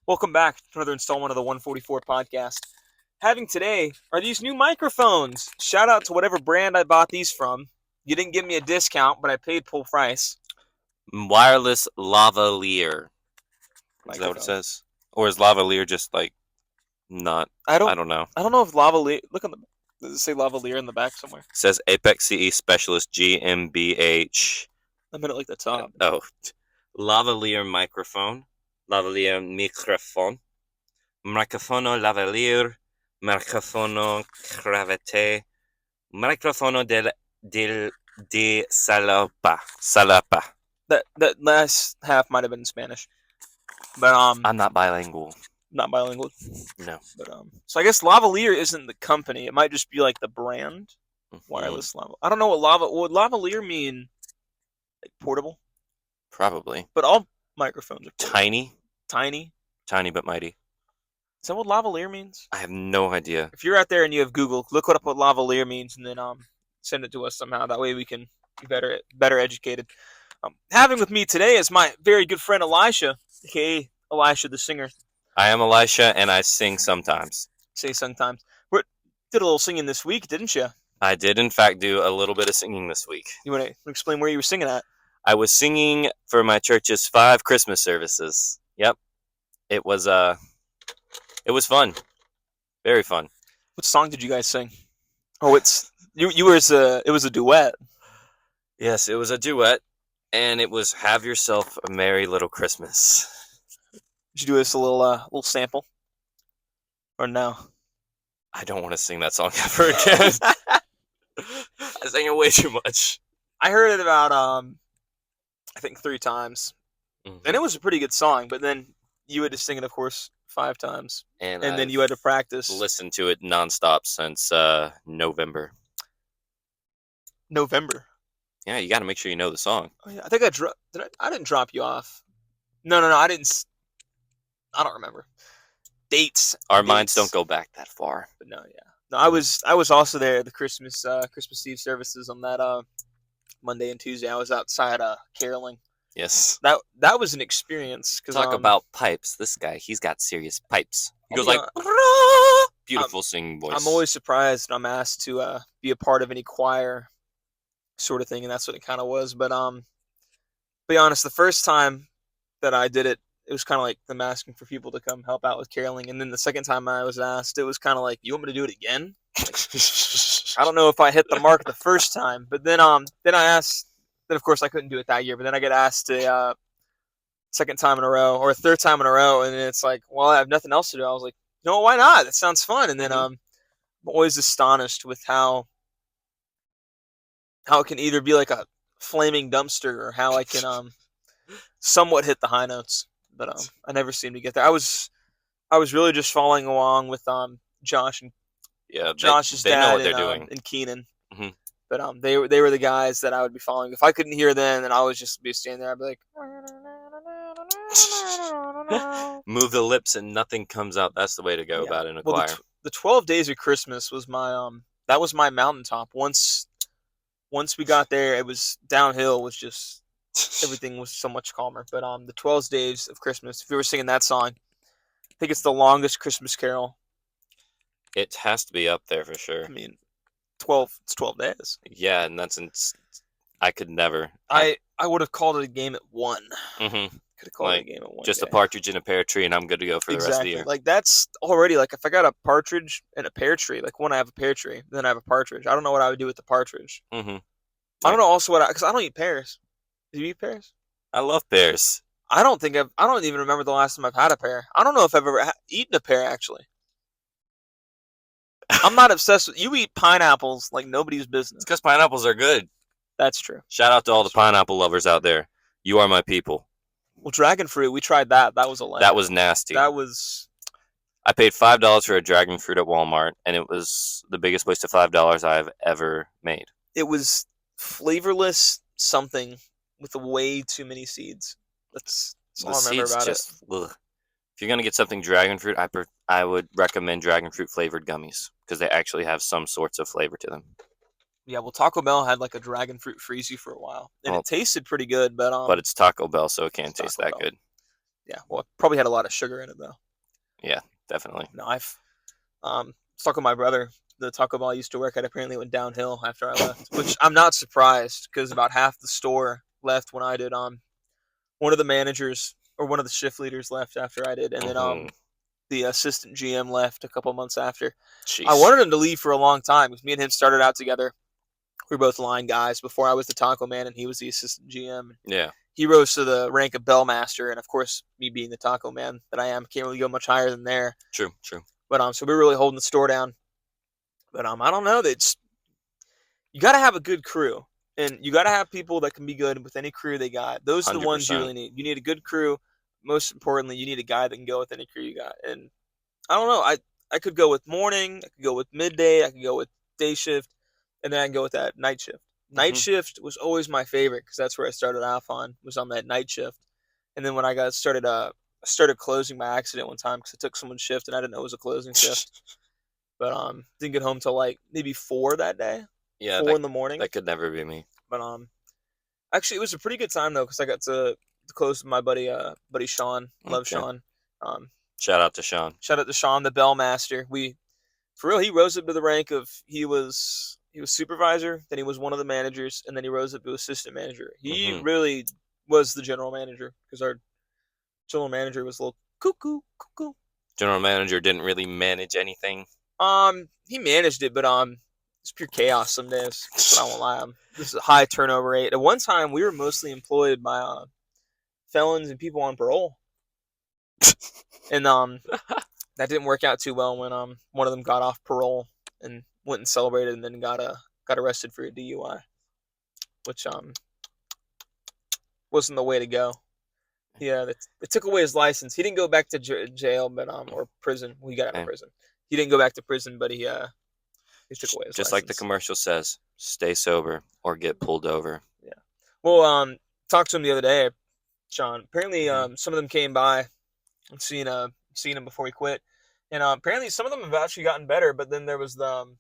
Welcome back to another installment of the 144 podcast. Having today are these new microphones. Shout out to whatever brand I bought these from. You didn't give me a discount, but I paid full price. Wireless lavalier. Is that what it Microphone. says? Or is lavalier just like not? I I don't. don't know. I don't know if lavalier. Look on the. Does it say lavalier in the back somewhere? It says Apex CE Specialist GmbH. I'm in it like the top. Oh, lavalier microphone. Lavalier microphone. Microfono lavalier. Microfono cravate. Microfono de salapa. Salapa. That last half might have been in Spanish, but I'm not bilingual. not bilingual. No. But so I guess lavalier isn't the company. It might just be like the brand. Wireless lava. I don't know what would lavalier mean. Like portable, Probably. but all microphones are portable. Tiny Tiny. but mighty. Is that what lavalier means? I have no idea. If you're out there and you have Google, look up what lavalier means, and then send it to us somehow. That way we can be better educated. Having with me today is my very good friend Elisha, aka Elisha the Singer. I am Elisha, and I sing sometimes. Say sometimes. We did a little singing this week, didn't you? I did, in fact, do a little bit of singing this week. You want to explain where you were singing at? I was singing for my church's 5 Christmas services. Yep, it was fun, very fun. What song did you guys sing? Oh, it was a duet. Yes, it was a duet, and it was "Have Yourself a Merry Little Christmas." Did you do us a little sample? Or no? I don't want to sing that song ever again. I sang it way too much. I heard it about I think 3 times, and it was a pretty good song. But then you had to sing it, of course, 5 times, and then you had to practice. Listened to it nonstop since November. November. Yeah, you got to make sure you know the song. Oh yeah, I think I didn't drop you off. No, I didn't. I don't remember dates. Our minds don't go back that far. But no, yeah, no. I was also there at the Christmas Eve services on that Monday and Tuesday. I was outside caroling. Yes. That was an experience. Talk about pipes. This guy, he's got serious pipes. He goes like, beautiful singing voice. I'm always surprised when I'm asked to be a part of any choir sort of thing, and that's what it kind of was. But be honest, the first time that I did it, it was kind of like them asking for people to come help out with caroling, and then the second time I was asked, it was kind of like, you want me to do it again? Like, I don't know if I hit the mark the first time, but then I asked. Then of course I couldn't do it that year, but then I get asked a second time in a row or a third time in a row, and it's like, well, I have nothing else to do. I was like, no, why not? That sounds fun. And then I'm always astonished with how it can either be like a flaming dumpster or how I can somewhat hit the high notes, but I never seem to get there. I was really just following along with Josh and Josh's they dad know what they're doing. And Keenan. Mm-hmm. But they were the guys that I would be following. If I couldn't hear them, then I would just be standing there. I'd be like, move the lips and nothing comes out. That's the way to go about it in a choir. The 12 Days of Christmas was my that was my mountaintop. Once we got there, it was downhill. It was just everything was so much calmer. But the 12 Days of Christmas. If you were singing that song, I think it's the longest Christmas carol. It has to be up there for sure. I mean, 12 days. Yeah, and I could never. I would have called it a game at 1. Mm-hmm. Could have called it a game at 1. Just a partridge in a pear tree, and I'm good to go for the rest of the year. Like that's already like if I got a partridge and a pear tree, like when I have a pear tree, then I have a partridge. I don't know what I would do with the partridge. Mm-hmm. I don't know also because I don't eat pears. Do you eat pears? I love pears. I don't even remember the last time I've had a pear. I don't know if I've ever eaten a pear actually. I'm not obsessed with. You eat pineapples like nobody's business. Because pineapples are good. That's true. Shout out to all the pineapple lovers out there. You are my people. Well, dragon fruit, we tried that. That was a lamb. That was nasty. I paid $5 for a dragon fruit at Walmart, and it was the biggest waste of $5 I've ever made. It was flavorless something with way too many seeds. That's all I remember about it. Ugh. If you're going to get something dragon fruit, I would recommend dragon fruit flavored gummies because they actually have some sorts of flavor to them. Yeah, well, Taco Bell had like a dragon fruit freezy for a while, and it tasted pretty good, but it's Taco Bell, so it can't taste that good. Yeah, well, it probably had a lot of sugar in it though. Yeah, definitely. No, I've was talking with my brother. The Taco Bell I used to work at apparently went downhill after I left, which I'm not surprised because about half the store left when I did. One of the managers or one of the shift leaders left after I did, and then Hmm. the assistant GM left a couple months after. I Sheesh. wanted him to leave for a long time because me and him started out together. We were both line guys before I was the taco man and he was the assistant GM. Yeah. He rose to the rank of bellmaster, and of course, me being the taco man that I am, can't really go much higher than there. True. True. But so we were really holding the store down. But I don't know. It's you got to have a good crew, and you got to have people that can be good with any crew they got. Those are the Hundred ones you percent. really need. You need a good crew. Most importantly, you need a guy that can go with any crew you got. And I don't know. I could go with morning. I could go with midday. I could go with day shift, and then I can go with that night shift. Night Hmm. shift was always my favorite because that's where I started off on was on that night shift. And then when I got started, I started closing by accident one time because I took someone's shift and I didn't know it was a closing shift. But didn't get home till like maybe 4 that day, Yeah, 4 in the morning. that could never be me. But actually it was a pretty good time though because I got to close with my buddy Sean. Love Okay. Sean. Um, Shout out to Sean. Shout out to Sean, the bellmaster. We for real, he rose up to the rank of he was supervisor, then he was one of the managers, and then he rose up to assistant manager. He Hmm. really was the general manager because our general manager was a little cuckoo, cuckoo. General manager didn't really manage anything. He managed it, but it's pure chaos some days. But I won't lie. This is a high turnover rate. At one time, we were mostly employed by felons and people on parole, and that didn't work out too well when one of them got off parole and went and celebrated, and then got arrested for a DUI, which wasn't the way to go. Yeah, they took away his license. He didn't go back to jail, but or prison. Well, he got out of Okay. prison. He didn't go back to prison, but he took away his Just like the license. commercial says, stay sober or get pulled over. Yeah. Well, talked to him the other day, Sean. Apparently, Mhm. some of them came by and seen him before he quit, and apparently some of them have actually gotten better. But then there was the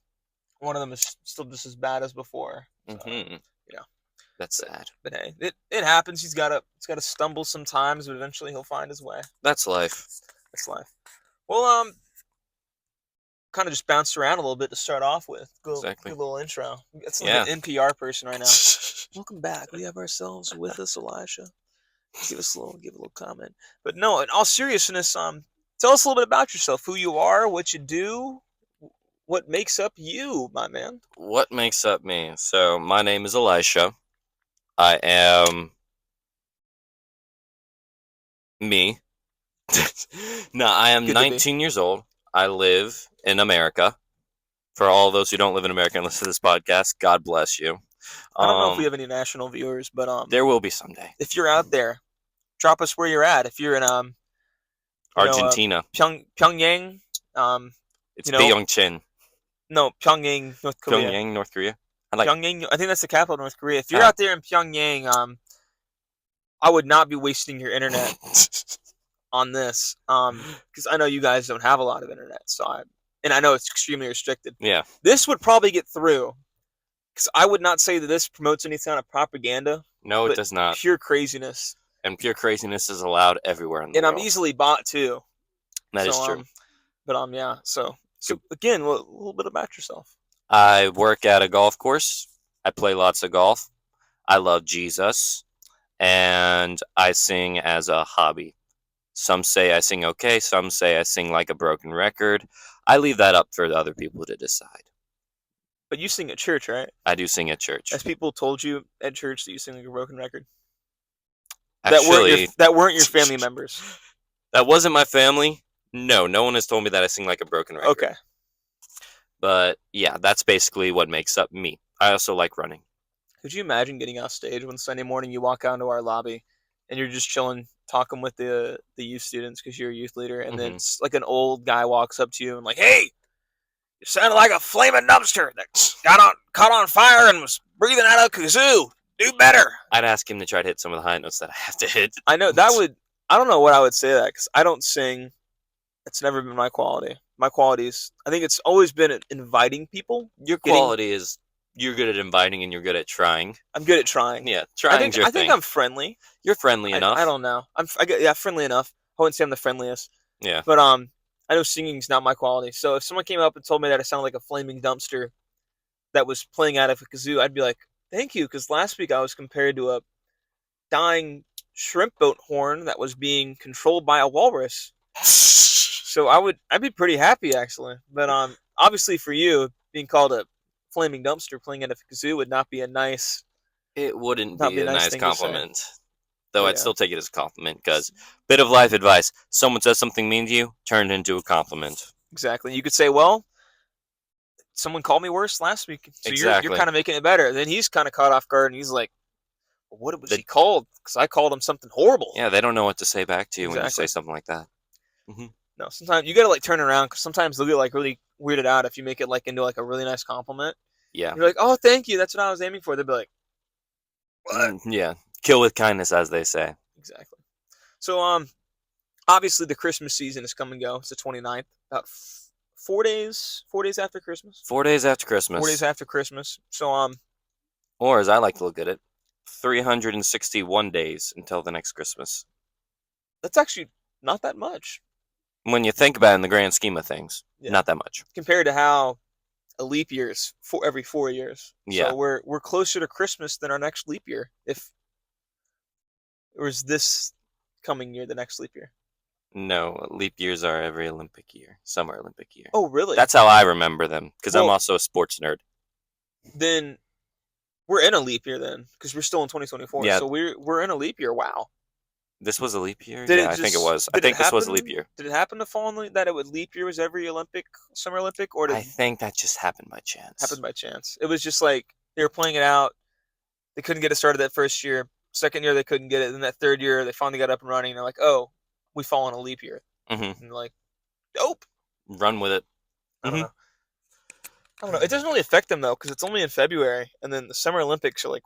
one of them is still just as bad as before. So, Hmm. you know, That's but sad. but hey, it happens. He's got to stumble sometimes, but eventually he'll find his way. That's life. That's life. Well, kind of just bounced around a little bit to start off with. Exactly. Good little intro. That's like Yeah. an NPR person right now. Welcome back. We have ourselves with us, Elisha. Give a little comment. But no, in all seriousness, tell us a little bit about yourself, who you are, what you do, what makes up you, my man. What makes up me? So, my name is Elisha. I am me. No, I am Good to be. 19 years old. I live in America. For all those who don't live in America and listen to this podcast, God bless you. I don't know if we have any national viewers, but There will be someday. if you're out there, drop us where you're at. If you're in Argentina. Pyongyang, It's you know, Byongchin. no, Pyongyang, North Korea. Pyongyang, North Korea. Pyongyang, I think that's the capital of North Korea. If you're Oh. out there in Pyongyang, I would not be wasting your internet on this, because I know you guys don't have a lot of internet, and I know it's extremely restricted. Yeah. This would probably get through, because I would not say that this promotes any kind of propaganda. No, it but does not. Pure craziness, And pure craziness is allowed everywhere in the and world. I'm easily bought too. That is true. But yeah. So again, a little bit about yourself. I work at a golf course. I play lots of golf. I love Jesus. And I sing as a hobby. Some say I sing okay. Some say I sing like a broken record. I leave that up for the other people to decide. But you sing at church, right? I do sing at church. Has people told you at church that you sing like a broken record? Actually, that weren't your family members. that wasn't my family. No one has told me that I sing like a broken record. Okay. But yeah, that's basically what makes up me. I also like running. Could you imagine getting off stage one Sunday morning, you walk out into our lobby, and you're just chilling, talking with the youth students because you're a youth leader, and then like an old guy walks up to you and like, "Hey, you sounded like a flaming dumpster that caught on fire and was breathing out a kazoo. Do better." I'd ask him to try to hit some of the high notes that I have to hit. I know that would. I don't know what I would say to that because I don't sing. It's never been my quality. My quality is, I think it's always been inviting people. Your quality is you're good at inviting and you're good at trying. I'm good at trying. Yeah, trying's your I thing. think I'm friendly. You're friendly enough. I don't know. Friendly enough. I wouldn't say I'm the friendliest, Yeah. but I know singing's not my quality. So if someone came up and told me that I sounded like a flaming dumpster that was playing out of a kazoo, I'd be like, "Thank you," because last week I was compared to a dying shrimp boat horn that was being controlled by a walrus. So I'd be pretty happy actually. But obviously for you, being called a flaming dumpster playing out of a kazoo would It wouldn't not be be a a nice nice thing to say. compliment. Though But I'd yeah, still take it as a compliment because bit of life advice. Someone says something mean to you, turn it into a compliment. exactly. You could say, well, someone called me worse last week, so you're Exactly. kind of making it better. Then he's kind of caught off guard, and he's like, well, what was The, he called? Because I called him something horrible. yeah, they don't know what to say back to you when you say Exactly. something like that. No, sometimes you gotta like turn around because sometimes they'll get like really weirded out if you make it like into like a really nice compliment. Yeah. You're like, oh, thank you. That's what I was aiming for. They'll be like, what? Yeah. Kill with kindness, as they say. Exactly. So obviously the Christmas season is come and go. It's the 29th, about 4 days after Christmas. 4 days after 4 days Christmas. after Christmas. So Or, as I like to look at it, 361 days until the next Christmas. that's actually not that much. When you think about it in the grand scheme of things, Yeah, not that much. compared to how a leap year is for every 4 years. Yeah. So we're closer to Christmas than our next leap year. If or is this coming year the next leap year? No, leap years are every Olympic year, summer Olympic year. Oh, really? That's how I remember them, because I'm Well, also a sports nerd. then we're in a leap year then, because we're still in 2024. Yeah, So we're in a leap year. Wow. this was a leap year? Did Yeah, it I think it just was. I did it think this was a leap happen? year. Did it happen to fall in that it would leap year was every Olympic Summer Olympic, or did I it think that just happened by happen chance. by chance? It was just like they were playing it out. They couldn't get it started that first year. Second year they couldn't get it. Then that third year they finally got up and running. And they're like, oh, we fall in a leap year. Hmm. And they're like, dope. Run with it. I don't Hmm. know. I don't know. It doesn't really affect them though, because it's only in February, and then the Summer Olympics are like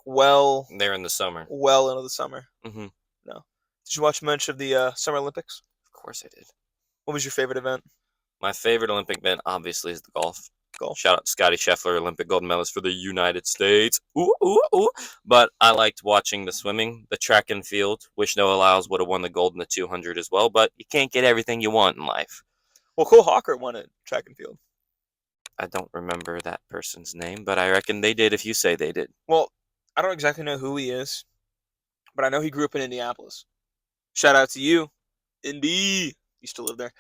They're in the summer. well into the summer. Hmm. No. Did you watch much of the Summer Olympics? Of course I did. What was your favorite event? My favorite Olympic event, obviously, is the golf. Golf. Shout out to Scotty Scheffler, Olympic gold medalist for the United States. Ooh, ooh, ooh. But I liked watching the swimming, the track and field. Wish Noah Lyles would have won the gold in the 200 as well, but you can't get everything you want in life. Well, Cole Hawker won it track and field. I don't remember that person's name, but I reckon they did if you say they did. Well, I don't exactly know who he is, but I know he grew up in Indianapolis. Shout out to you, Indy. Used to live there.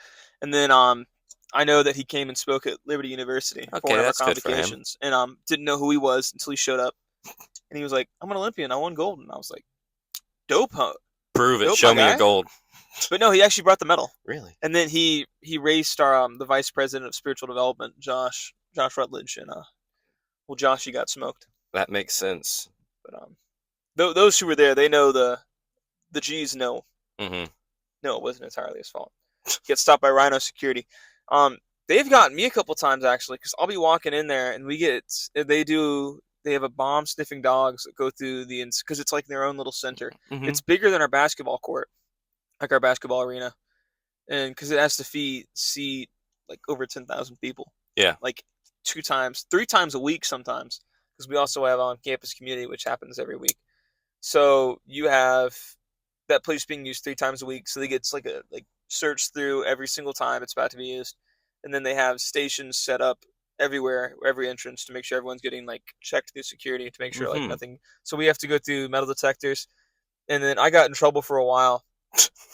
And then I know that he came and spoke at Liberty University for Okay, one of our that's good for him. convocations, and didn't know who he was until he showed up, and he was like, "I'm an Olympian. I won gold," and I was like, "Dope, huh? Prove it. Dope, my Show me your guy." gold. But no, he actually brought the medal, Really? and then he raced our the vice president of spiritual development, Josh Rutledge, and well, Josh, he got smoked. That makes sense. But those who were there, they know the G's know. Hmm. No, it wasn't entirely his fault. He got stopped by Rhino security. Um, they've gotten me a couple times actually, because I'll be walking in there and they have a bomb sniffing dogs that go through because it's like their own little center. Hmm. It's bigger than our basketball court, like our basketball arena, and because it has to seat like over 10,000 people, Yeah. like 3 times a week sometimes, because we also have on campus community, which happens every week. So you have that place being used 3 times a week, so they get like a like search through every single time it's about to be used, and then they have stations set up everywhere, every entrance, to make sure everyone's getting like checked through security to make sure like Hmm. nothing. So we have to go through metal detectors, and then I got in trouble for a while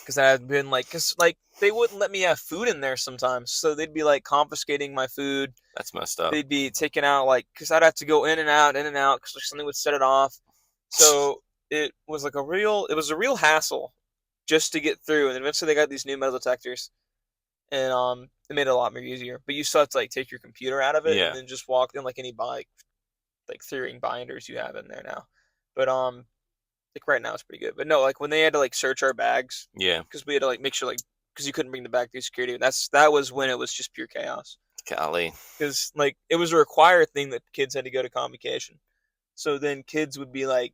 because I had been like, because like they wouldn't let me have food in there sometimes, so they'd be like confiscating my food. That's messed up. They'd be taking out like because I'd have to go in and out because like, something would set it off. So it was a real hassle just to get through, and eventually they got these new metal detectors, and it made it a lot more easier. But you still have to like take your computer out of it Yeah. and then just walk in like any bike like Theory binders you have in there now. But like right now it's pretty good. But no, like when they had to like search our bags Yeah. because we had to like make sure like because you couldn't bring the bag through security. That was when it was just pure chaos Golly. because like it was a required thing that kids had to go to convocation. So then kids would be like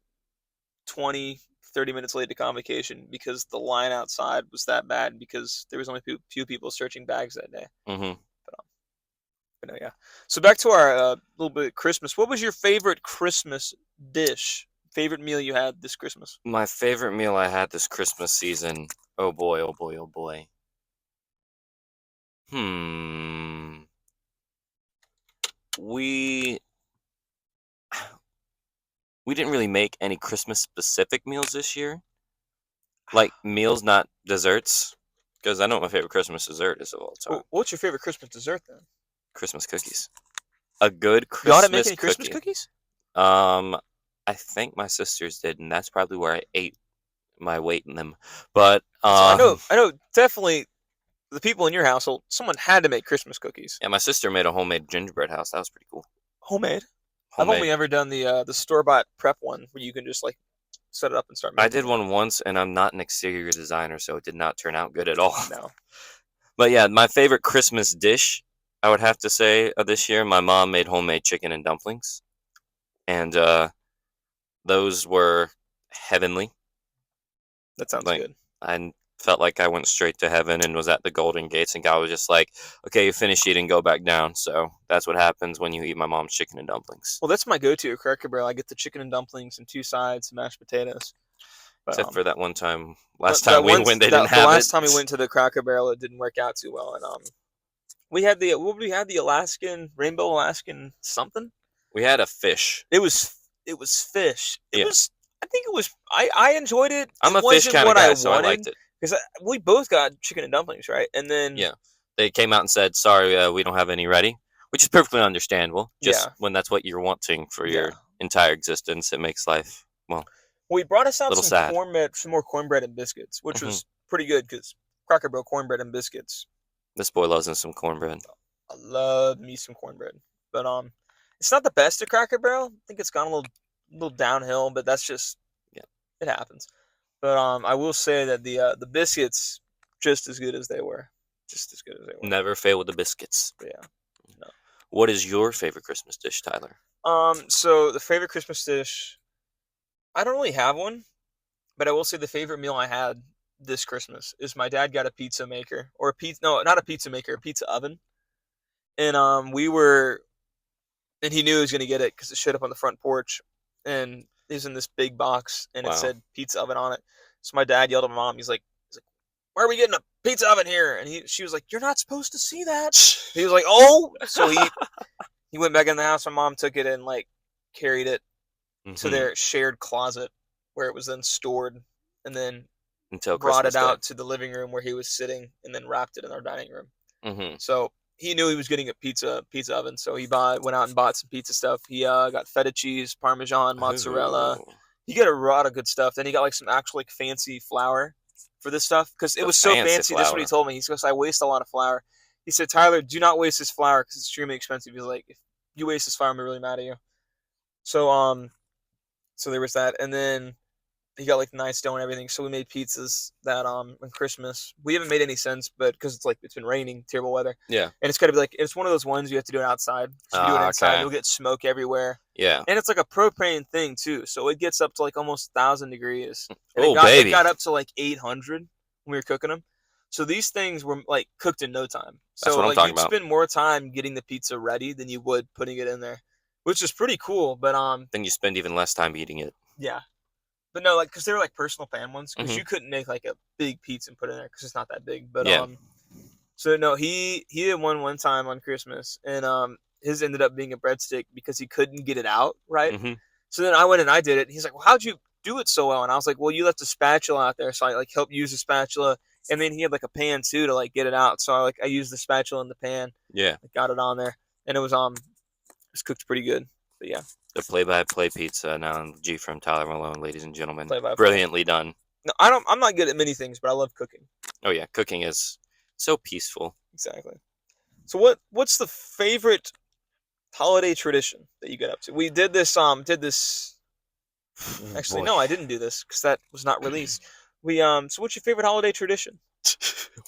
20, 30 minutes late to convocation because the line outside was that bad because there was only few people searching bags that day. Hmm. But no, yeah. So back to our little bit of Christmas. What was your favorite Christmas dish favorite meal you had this Christmas? My favorite meal I had this Christmas season. Oh boy, oh boy, oh boy. Hmm. We we didn't really make any Christmas specific meals this year. Like meals, not desserts. Because I know what my favorite Christmas dessert is of all time. What's your favorite Christmas dessert then? Christmas cookies. A good Y'all didn't make Christmas any Christmas cookie. cookies? Um, I think my sisters did, and that's probably where I ate my weight in them. But So I know, definitely the people in your household, someone had to make Christmas cookies. yeah, my sister made a homemade gingerbread house. That was pretty cool. Homemade. I've Homemade. only ever done the store bought prep one where you can just like set it up and start I making did it. one once, and I'm not an exterior designer, so it did not turn out good at all. No. But yeah, my favorite Christmas dish, I would have to say, this year, my mom made homemade chicken and dumplings, and those were heavenly. That sounds Like good. I felt like I went straight to heaven and was at the golden gates, and God was just like, "Okay, you finish eating, go back down." So that's what happens when you eat my mom's chicken and dumplings. Well, that's my go-to at Cracker Barrel. I get the chicken and dumplings and two sides, and mashed potatoes. But Except for that one time, the, last the time we once went, they the, didn't the have it. last time we went to the Cracker Barrel, it didn't work out too well, and we had the Alaskan rainbow Alaskan something. We had a fish. It was fish. It Yeah, was. I think it was. I enjoyed it. I'm It a fish wasn't kind of what I guy, so I liked wanted it. because we both got chicken and dumplings, right? And then Yeah, they came out and said, "Sorry, we don't have any ready," which is perfectly understandable. Just yeah, when that's what you're wanting for yeah. your entire existence, it makes life well Well, he brought us a out little some sad. cornbread, some more cornbread and biscuits, which Hmm. was pretty good because Cracker Barrel cornbread and biscuits. This boy loves him some cornbread. I love me some cornbread, but it's not the best at Cracker Barrel. I think it's gone a little downhill, but that's just Yeah, it happens. But I will say that the biscuits just as good as they were, just as good as they were. never fail with the biscuits. But yeah, no. What is your favorite Christmas dish, Tyler? So the favorite Christmas dish, I don't really have one, but I will say the favorite meal I had this Christmas is my dad got a pizza maker or a pizza, no, not a pizza maker, a pizza oven, and he knew he was gonna get it because it showed up on the front porch, and it was in this big box, and it Wow. said pizza oven on it. So my dad yelled at my mom. He's like, "Why are we getting a pizza oven here?" And she was like, "You're not supposed to see that." He was like, "Oh," so he went back in the house. My mom took it and like carried it to Hmm. their shared closet where it was then stored, and then Until brought it Christmas Day. out to the living room where he was sitting, and then wrapped it in our dining room. Hmm. So he knew he was getting a pizza oven, so he went out and bought some pizza stuff. He got feta cheese, parmesan, mozzarella. Ooh, He got a lot of good stuff. Then he got like some actual like fancy flour for this stuff because it the was so fancy fancy. This is what he flour. told me. He goes, "I waste a lot of flour." He said, "Tyler, do not waste this flour because it's extremely expensive." He's like, "If you waste this flour, I'm really mad at you." So so there was that, and then he got like nice dough and everything. So we made pizzas that on Christmas. We haven't made any since, but because it's been raining, terrible weather, Yeah. and it's got to be like it's one of those ones you have to do it outside. 'Cause if you do it inside, Okay. you'll get smoke everywhere, Yeah. and it's like a propane thing too. So it gets up to like almost 1,000 degrees, and Oh, it baby. got up to like 800 when we were cooking them. So these things were like cooked in no time. That's So what I'm like talking you'd about. spend more time getting the pizza ready than you would putting it in there, which is pretty cool. But Then you spend even less time eating it. yeah. But no, like, because they were like personal pan ones, because Hmm. you couldn't make like a big pizza and put it in there because it's not that big. But Yeah. so no, he did one time on Christmas, and his ended up being a breadstick because he couldn't get it out right. Hmm. So then I went and I did it. He's like, "Well, how'd you do it so well?" And I was like, "Well, you left a spatula out there, so I like helped use the spatula, and then he had like a pan too to like get it out. So I used the spatula in the pan, Yeah. got it on there, and it was cooked pretty good. But yeah, The play-by-play pizza now G from Tyler Malone, ladies and gentlemen. play by play. Brilliantly done. No, I'm not good at many things, but I love cooking. Oh yeah, cooking is so peaceful. Exactly. So what's the favorite holiday tradition that you get up to? We did this actually Boy. no, I didn't do this because that was not released. We so what's your favorite holiday tradition?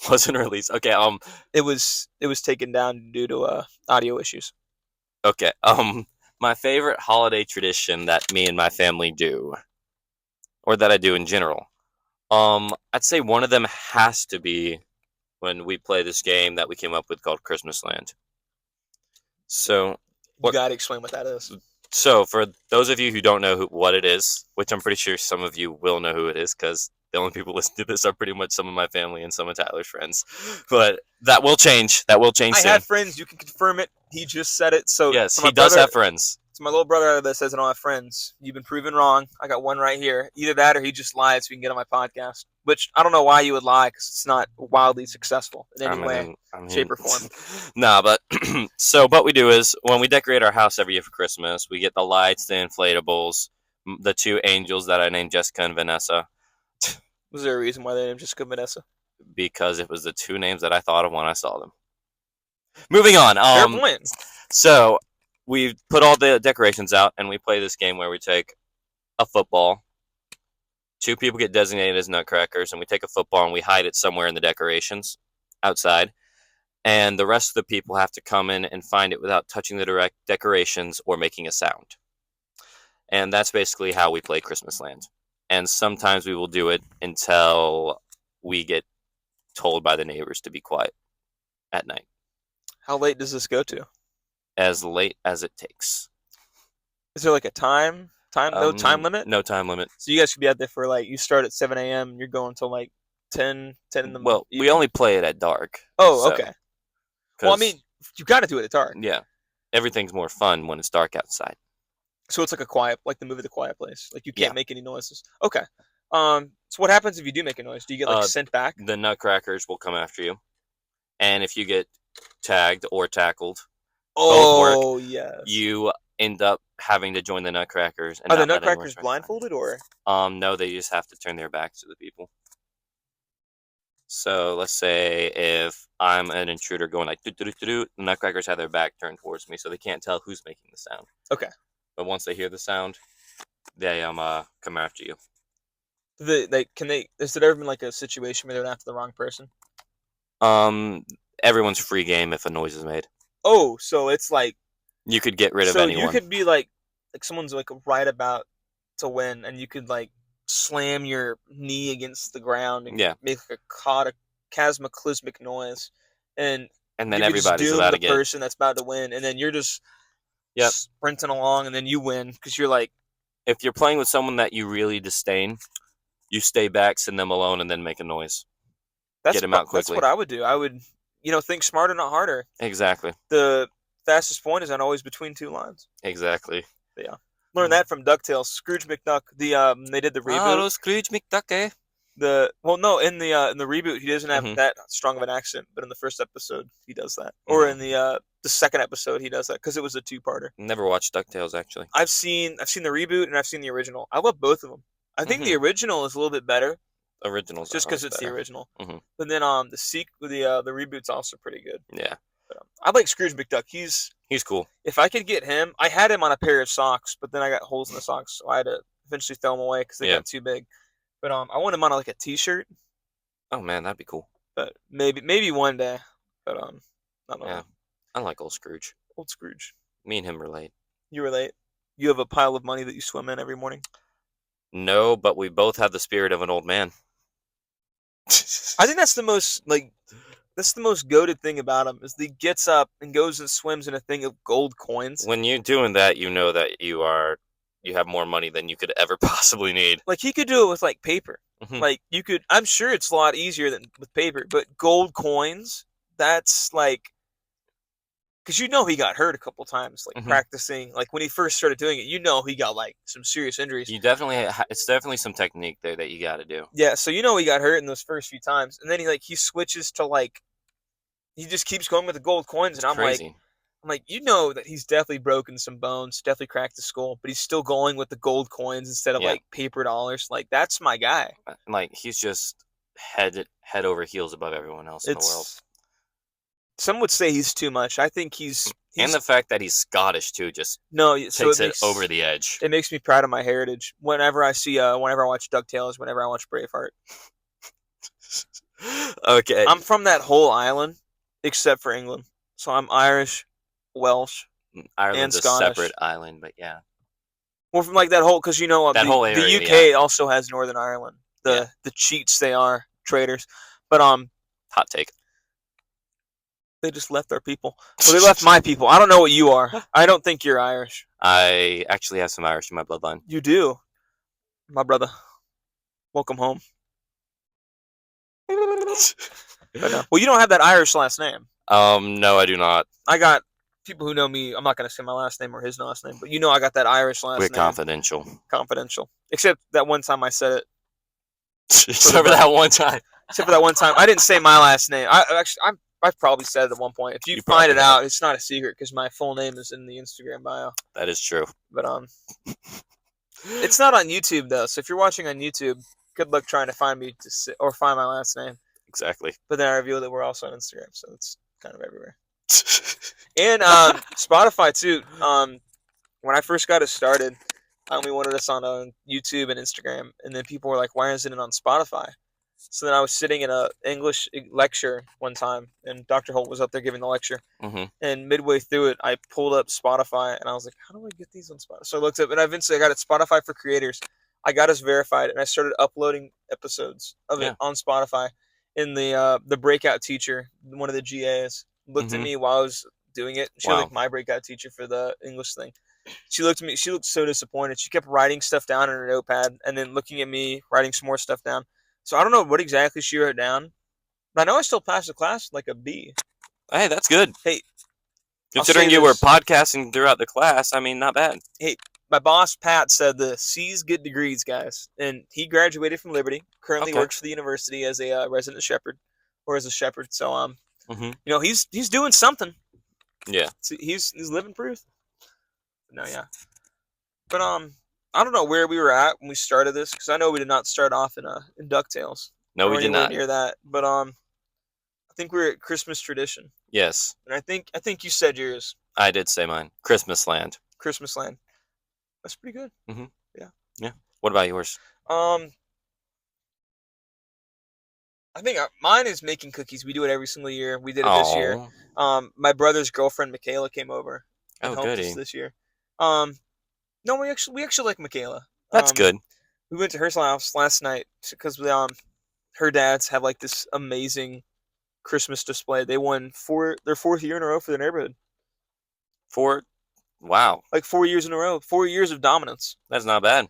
Wasn't released. Okay, It was taken down due to audio issues. okay. My favorite holiday tradition that me and my family do, or that I do in general. I'd say one of them has to be when we play this game that we came up with called Christmas Land. So You gotta explain what that is. So, for those of you who don't know what it is, which I'm pretty sure some of you will know who it is, because the only people listening to this are pretty much some of my family and some of Tyler's friends. But that will change. That will change I soon. have friends. You can confirm it. He just said it. So Yes, for my he does brother, have friends. it's my little brother that says I don't have friends. You've been proven wrong. I got one right here. Either that or he just lied so he can get on my podcast. Which I don't know why you would lie because it's not wildly successful in any way, shape, or form. Nah, but so what we do is when we decorate our house every year for Christmas, we get the lights, the inflatables, the two angels that I named Jessica and Vanessa. Was there a reason why they named Jessica Vanessa? Because it was the two names that I thought of when I saw them. Moving on. Fair point. So we put all the decorations out, and we play this game where we take a football. Two people get designated as nutcrackers, and we take a football and we hide it somewhere in the decorations outside. And the rest of the people have to come in and find it without touching the direct decorations or making a sound. And that's basically how we play Christmas Land. And sometimes we will do it until we get told by the neighbors to be quiet at night. How late does this go to? As late as it takes. Is there like a time? No time limit? No time limit. So you guys could be out there for like, you start at 7 a.m. and you're going until like 10 in the Well, evening? we only play it at dark. Oh, okay. Well, I mean, you got to do it at dark. Yeah. Everything's more fun when it's dark outside. So it's like like the movie The Quiet Place. Like you can't make any noises. Okay. So what happens if you do make a noise? Do you get like sent back? The nutcrackers will come after you. And if you get tagged or tackled, oh, yes. You end up having to join the nutcrackers. And Are the nutcrackers blindfolded or? No, they just have to turn their backs to the people. So let's say if I'm an intruder going like do, the nutcrackers have their back turned towards me, so they can't tell who's making the sound. Okay. But once they hear the sound, they come after you. Has there ever been like a situation where they're after the wrong person? Everyone's free game if a noise is made. Oh, so it's like you could get rid of anyone. So you could be like someone's like right about to win, and you could like slam your knee against the ground and make like a cataclysmic noise, and then everybody's about to get the person that's about to win, and then you're just sprinting along, and then you win because you're like, if you're playing with someone that you really disdain, you stay back, send them alone, and then make a noise. Get them out quickly. That's what I would do. I would, think smarter, not harder. Exactly. The fastest point is not always between two lines. Exactly. Yeah. Learned that from DuckTales. Scrooge McDuck. They did the reboot. Oh, Scrooge McDuck, eh? In the reboot he doesn't have that strong of an accent, but in the first episode he does that. Or in the second episode he does that because it was a two-parter. Never watched DuckTales actually. I've seen the reboot and I've seen the original. I love both of them. I think the original is a little bit better. Original's just because it's better. The original. Mm-hmm. But then the reboot's also pretty good. Yeah. But, I like Scrooge McDuck. He's cool. If I could get him, I had him on a pair of socks, but then I got holes in the socks, so I had to eventually throw them away because they got too big. But I want him on like a T-shirt. Oh man, that'd be cool. But maybe one day. But not yeah, I like old Scrooge. Old Scrooge. Me and him relate. You relate. You have a pile of money that you swim in every morning. No, but we both have the spirit of an old man. I think that's the most goated thing about him is he gets up and goes and swims in a thing of gold coins. When you're doing that, you know that you have more money than you could ever possibly need. Like he could do it with like paper. Mm-hmm. Like you could, I'm sure it's a lot easier than with paper, but gold coins, that's like, because he got hurt a couple times, like practicing. Like when he first started doing it, he got like some serious injuries. It's definitely some technique there that you got to do. Yeah, so he got hurt in those first few times, and then he switches to like, he just keeps going with the gold coins, and I'm crazy. like, that he's definitely broken some bones, definitely cracked his skull, but he's still going with the gold coins instead of like paper dollars. Like that's my guy. Like he's just head over heels above everyone else in the world. Some would say he's too much. I think he's and the fact that he's Scottish too just takes it over the edge. It makes me proud of my heritage. Whenever I watch DuckTales, whenever I watch Braveheart. Okay. I'm from that whole island, except for England. So I'm Irish, Welsh, Ireland's and Scottish. A separate island, but yeah. Well, from like that whole, because that whole area, the UK also has Northern Ireland. The cheats they are, traitors. But hot take. They just left our people. Well, they left my people. I don't know what you are. I don't think you're Irish. I actually have some Irish in my bloodline. You do, my brother. Welcome home. But no. Well, you don't have that Irish last name. No, I do not. I got people who know me. I'm not going to say my last name or his last name, but you know I got that Irish We're last name. confidential. Confidential. Except that one time I said it. Except for that one time. Except for that one time, I didn't say my last name. I've probably said it at one point. If you find it out, it's not a secret because my full name is in the Instagram bio. That is true. But it's not on YouTube though. So if you're watching on YouTube, good luck trying to find me or find my last name. Exactly. But then I revealed that we're also on Instagram, so it's kind of everywhere. And Spotify too. When I first got it started, I only wanted us on YouTube and Instagram, and then people were like, "Why isn't it on Spotify?" So then I was sitting in a English lecture one time, and Dr. Holt was up there giving the lecture. Mm-hmm. And midway through it, I pulled up Spotify, and I was like, "How do I get these on Spotify?" So I looked up, and eventually I got it Spotify for Creators. I got us verified, and I started uploading episodes of it on Spotify. And the breakout teacher, one of the GAs, looked at me while I was doing it. She was like my breakout teacher for the English thing. She looked at me. She looked so disappointed. She kept writing stuff down in her notepad, and then looking at me, writing some more stuff down. So I don't know what exactly she wrote down, but I know I still passed the class like a B. Hey, that's good. Hey, considering you were podcasting throughout the class, I mean, not bad. Hey, my boss Pat said the C's get degrees, guys, and he graduated from Liberty. Currently works for the university as a resident shepherd, or as a shepherd. So you know, he's doing something. Yeah, he's living proof. No, yeah, but I don't know where we were at when we started this because I know we did not start off in DuckTales. No, we did not. Near that, but I think we were at Christmas tradition. Yes, and I think you said yours. I did say mine. Christmas Land. Christmas Land. That's pretty good. Mm-hmm. Yeah. Yeah. What about yours? I think mine is making cookies. We do it every single year. We did it this year. My brother's girlfriend Michaela came over and helped us this year. No, we actually like Michaela. That's good. We went to her house last night because her dads have like this amazing Christmas display. They won their fourth year in a row for their neighborhood. Wow. Like 4 years in a row. 4 years of dominance. That's not bad.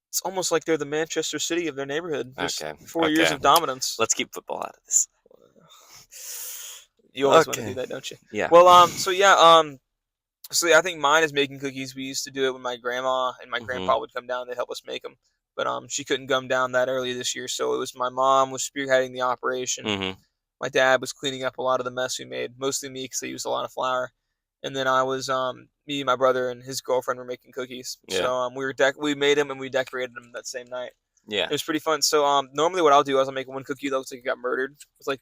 It's almost like they're the Manchester City of their neighborhood. Just okay. 4 years of dominance. Let's keep football out of this. You always want to do that, don't you? Yeah. Well, so I think mine is making cookies. We used to do it when my grandma and my grandpa would come down. They'd help us make them. But she couldn't come down that early this year, so it was my mom was spearheading the operation. Mm-hmm. My dad was cleaning up a lot of the mess we made, mostly me because I used a lot of flour. And then I was me, my brother, and his girlfriend were making cookies. Yeah. So we made them and we decorated them that same night. Yeah, it was pretty fun. So normally what I'll do is I'll make one cookie that looks like it got murdered. It's like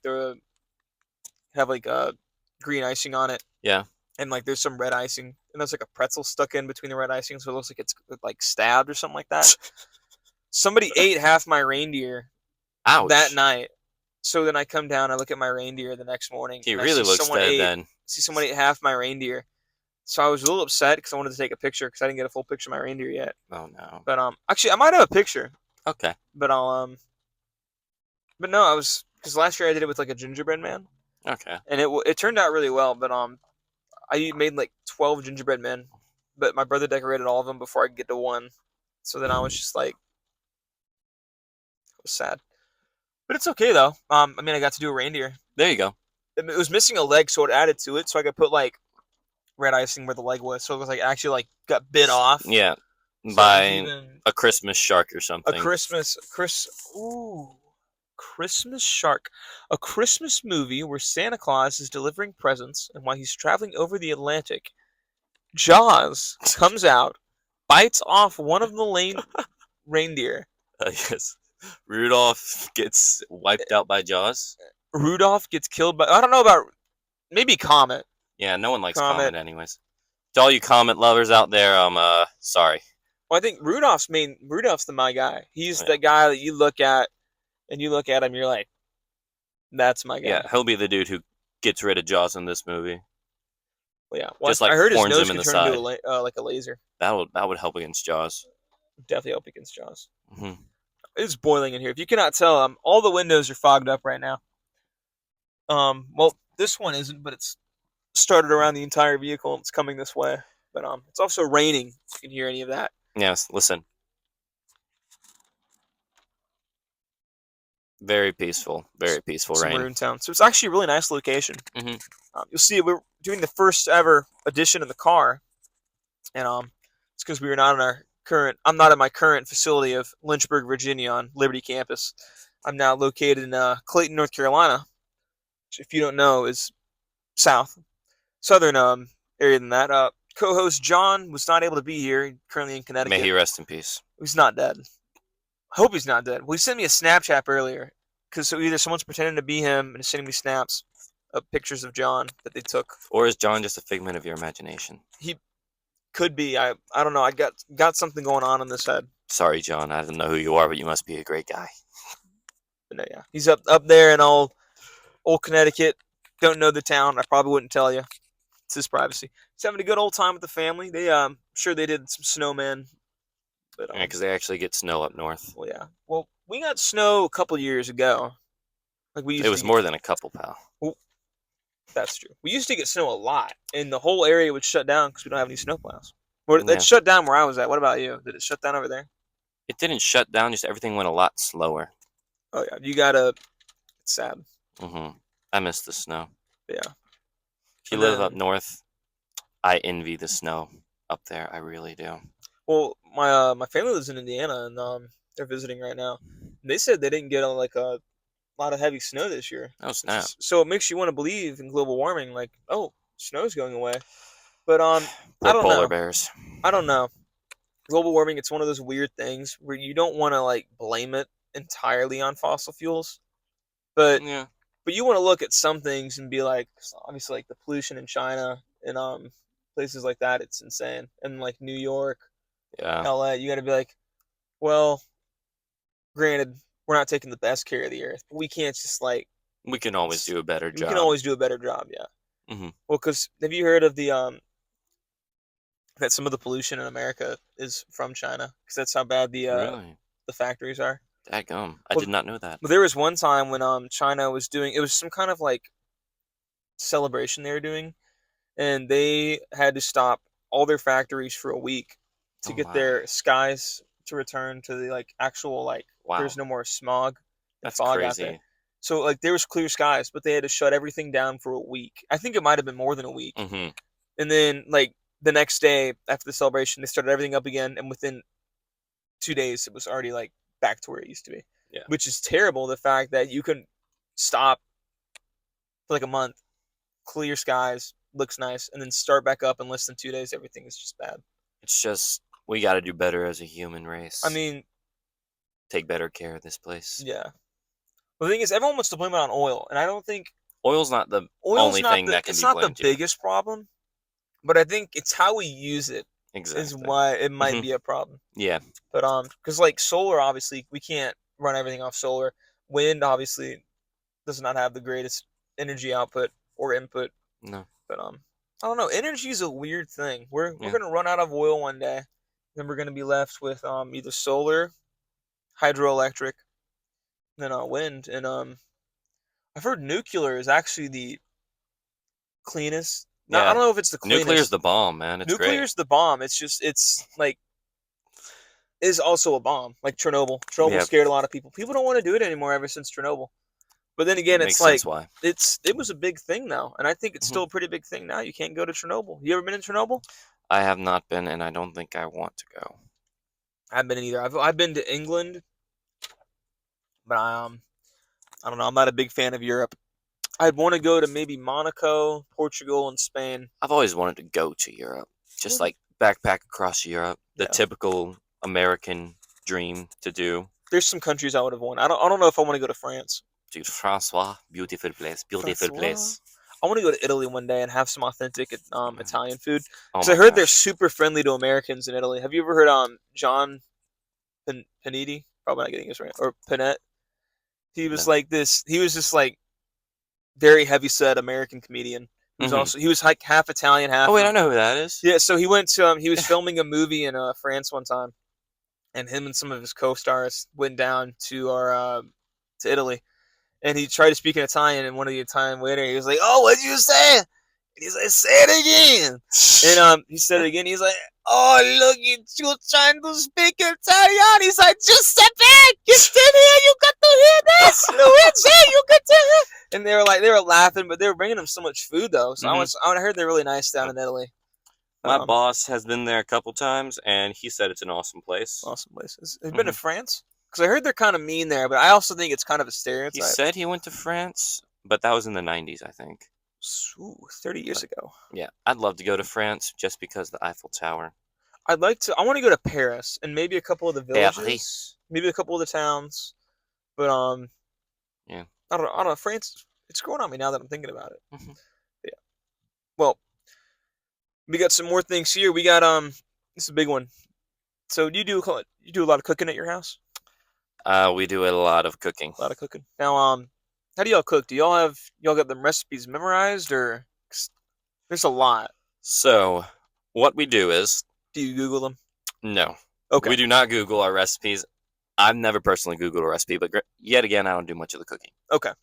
have like green icing on it. Yeah. And like there's some red icing, and there's like a pretzel stuck in between the red icing, so it looks like it's like stabbed or something like that. Somebody ate half my reindeer. Ouch. That night. So then I come down, I look at my reindeer the next morning. He really looks dead then. See someone ate half my reindeer. So I was a little upset because I wanted to take a picture because I didn't get a full picture of my reindeer yet. Oh no. But actually I might have a picture. Okay. But but no, I was because last year I did it with like a gingerbread man. Okay. And it turned out really well, but I made like 12 gingerbread men, but my brother decorated all of them before I could get to one. So then I was just like, it was sad. But it's okay though. I mean, I got to do a reindeer. There you go. It was missing a leg, so it added to it, so I could put like red icing where the leg was, so it was like actually like got bit off. Yeah, so by a Christmas shark or something. Christmas shark. A Christmas movie where Santa Claus is delivering presents, and while he's traveling over the Atlantic, Jaws comes out, bites off one of the reindeer. Yes. Rudolph gets wiped out by Jaws. Rudolph gets killed by... I don't know about... Maybe Comet. Yeah, no one likes Comet anyways. To all you Comet lovers out there, I'm sorry. Well, I think Rudolph's my guy. He's the guy that you look at, and you look at him, you're like, that's my guy. Yeah, he'll be the dude who gets rid of Jaws in this movie. Well, yeah. Well, just like I heard his nose can turn into like a laser. That would help against Jaws. Definitely help against Jaws. Mm-hmm. It's boiling in here. If you cannot tell, all the windows are fogged up right now. Well, This one isn't, but it's started around the entire vehicle and it's coming this way. But it's also raining. If you can hear any of that. Yes, listen. Very peaceful Some rain. Maroon Town. So it's actually a really nice location. Hmm. You'll see we're doing the first ever edition of the car, and it's because we were not in our current. I'm not in my current facility of Lynchburg, Virginia, on Liberty campus. I'm now located in Clayton, North Carolina, which, if you don't know, is southern area than that. Co-host John was not able to be here. Currently in May Connecticut. he rest in peace. He's not dead. I hope he's not dead. Well, he sent me a Snapchat earlier because so either someone's pretending to be him and is sending me snaps of pictures of John that they took. Or is John just a figment of your imagination? He could be. I don't know. I got something going on in this head. Sorry, John. I don't know who you are, but you must be a great guy. But no, yeah, he's up there in old Connecticut. Don't know the town. I probably wouldn't tell you. It's his privacy. He's having a good old time with the family. They sure they did some snowman, but Yeah, because they actually get snow up north. well, yeah. Well, we got snow a couple years ago. Like we used It to was get, more than a couple, pal. well, that's true. We used to get snow a lot, and the whole area would shut down because we don't have any snowplows. It Yeah. shut down where I was at. What about you? Did it shut down over there? It didn't shut down, just everything went a lot slower. Oh yeah, you gotta. It's sad. I miss the snow. Yeah. If you And live up then, north, I envy the snow up there. I really do. well, my family lives in Indiana, and they're visiting right now. They said they didn't get a lot of heavy snow this year. Oh, snap. So it makes you want to believe in global warming, like, oh, snow's going away. But I Poor don't polar know. bears. I don't know. Global warming, it's one of those weird things where you don't want to like blame it entirely on fossil fuels, but Yeah. you want to look at some things and be like, obviously, like the pollution in China and places like that, it's insane. And like New York, Yeah. LA, you got to be like, well, granted, we're not taking the best care of the earth, but we can't just like We can always do a better we can job. always do a better job. Yeah. Hmm. Well, because have you heard of the that some of the pollution in America is from China? Because that's how bad Really? the factories are. Dadgum. I Well, did not know that. there was one time when China was doing it was some kind of like celebration they were doing, and they had to stop all their factories for a week to Oh get my. their skies to return to the like actual like Wow. there's no more smog and That's fog out there. crazy. So like there was clear skies, but they had to shut everything down for a week. I think it might have been more than a week. Hmm. And then like the next day after the celebration, they started everything up again, and within 2 days it was already like back to where it used to be, Yeah. which is terrible. The fact that you can stop for like a month, clear skies, looks nice, and then start back up in less than 2 days, everything is just bad. It's just, we got to do better as a human I race. mean, Take better care of this place. yeah. Well, the thing is, everyone wants to blame it on oil, and I don't think Oil's not the oil's only not thing the that can it's be not the blamed here. biggest problem, but I think it's how we use it is Exactly. why it might Hmm. be a problem. Yeah. But because like solar, obviously we can't run everything off solar. Wind obviously does not have the greatest energy output or input. No. But I don't know. Energy is a weird thing. We're Yeah. gonna run out of oil one day, then we're gonna be left with either solar, hydroelectric, then wind, and I've heard nuclear is actually the cleanest. Not, I Yeah. don't know if it's the Nuclear's cleanest. the bomb, man. It's great. Nuclear's the bomb. It's just it's like is also a bomb. Like Chernobyl. Chernobyl Yeah. scared a lot of people. People don't want to do it anymore ever since Chernobyl. But then again, it's Makes like sense why. it was a big thing now, and I think it's Hmm. still a pretty big thing now. You can't go to Chernobyl. You ever been in Chernobyl? I have not been, and I don't think I want to go. I haven't been either. I've been to England, but I don't know. I'm not a big fan of Europe. I'd want to go to maybe Monaco, Portugal, and Spain. I've always wanted to go to Europe. Just Well, like backpack across Europe. The yeah. typical American dream to do. There's some countries I would have won. I don't know if I want to go to France. Dude, Francois, beautiful place. Beautiful Francois. place. I want to go to Italy one day and have some authentic Italian food Oh because I my heard they're gosh. super friendly to Americans in Italy. Have you ever heard John Panetti? Probably not getting his right or Panette. He was No. like this. He was just like very heavy set American comedian. He was Mhm. also he was like half Italian, half. Oh wait, I know who that is. Yeah, so he went to he was filming a movie in France one time, and him and some of his co-stars went down to our to Italy, and he tried to speak in Italian, and one of the Italian waiter, he was like, "Oh, what'd you say?" And he's like, "Say it again." And he said it again. He's like, "Oh, look, you trying to speak Italian?" He's like, "Giuseppe, get in here. You got to hear this. Luigi, you got to hear." And they were laughing, but they were bringing him so much food though. So I heard they're really nice down in Italy. My boss has been there a couple times, and he said it's an awesome place. Awesome places. Have you been to France? Because I heard they're kind of mean there, but I also think it's kind of a stereotype. He said he went to France, but that was in the 90s, I think. Ooh, 30 years ago. Yeah, I'd love to go to France just because the Eiffel Tower. I want to go to Paris and maybe a couple of the villages, maybe a couple of the towns. But yeah, I don't know. France, it's growing on me now that I'm thinking about it. Yeah. Well, we got some more things here. We got this is a big one. So you do a lot of cooking at your house? We do a lot of cooking. A lot of cooking. Now, how do y'all cook? Do y'all got them recipes memorized, or 'cause there's a lot? So, what we do is, Do you Google them? no, Okay. we do not Google our recipes. I've never personally Googled a recipe, but yet again, I don't do much of the cooking. Okay.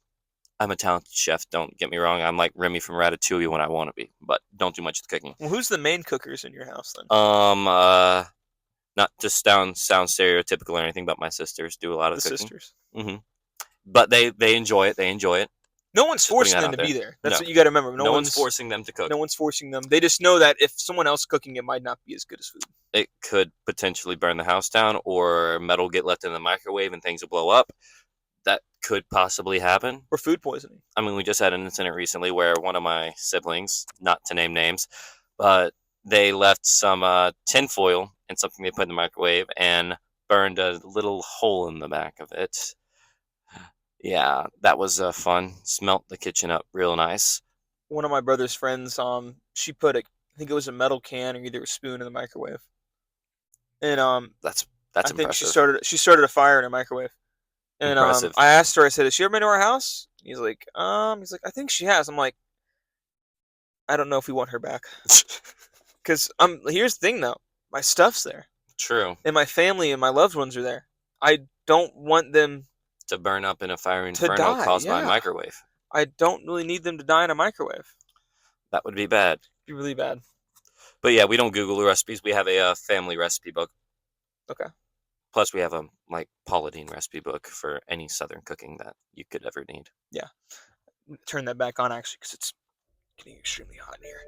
I'm a talented chef. Don't get me wrong. I'm like Remy from Ratatouille when I want to be, but don't do much of the cooking. Well, who's the main cookers in your house then? Not to sound stereotypical or anything, but my sisters do a lot of the cooking. Sisters. But they enjoy it. They enjoy it. No one's forcing them to be there. That's what you got to remember. No one's forcing them to cook. No one's forcing them. They just know that if someone else cooking, it might not be as good as food. It could potentially burn the house down, or metal get left in the microwave and things will blow up. That could possibly happen. Or food poisoning. I mean, we just had an incident recently where one of my siblings, not to name names, but they left some tinfoil in something they put in the microwave and burned a little hole in the back of it. Yeah, that was fun. Smelt the kitchen up real nice. One of my brother's friends, she put I think it was a metal can or either a spoon in the microwave, and that's I impressive. think she started a fire in her microwave, and impressive. I asked her, I said, "Has she ever been to our house?" He's like, I think she has. I'm like, I don't know if we want her back, because here's the thing though, my stuff's there. True. And my family and my loved ones are there. I don't want them to burn up in a fire inferno caused by a microwave. I don't really need them to die in a microwave. That would be bad. It'd be really bad. But yeah, we don't Google the recipes. We have a family recipe book. Okay. Plus, we have a Paula Deen recipe book for any Southern cooking that you could ever need. Yeah. Turn that back on actually, because it's getting extremely hot in here.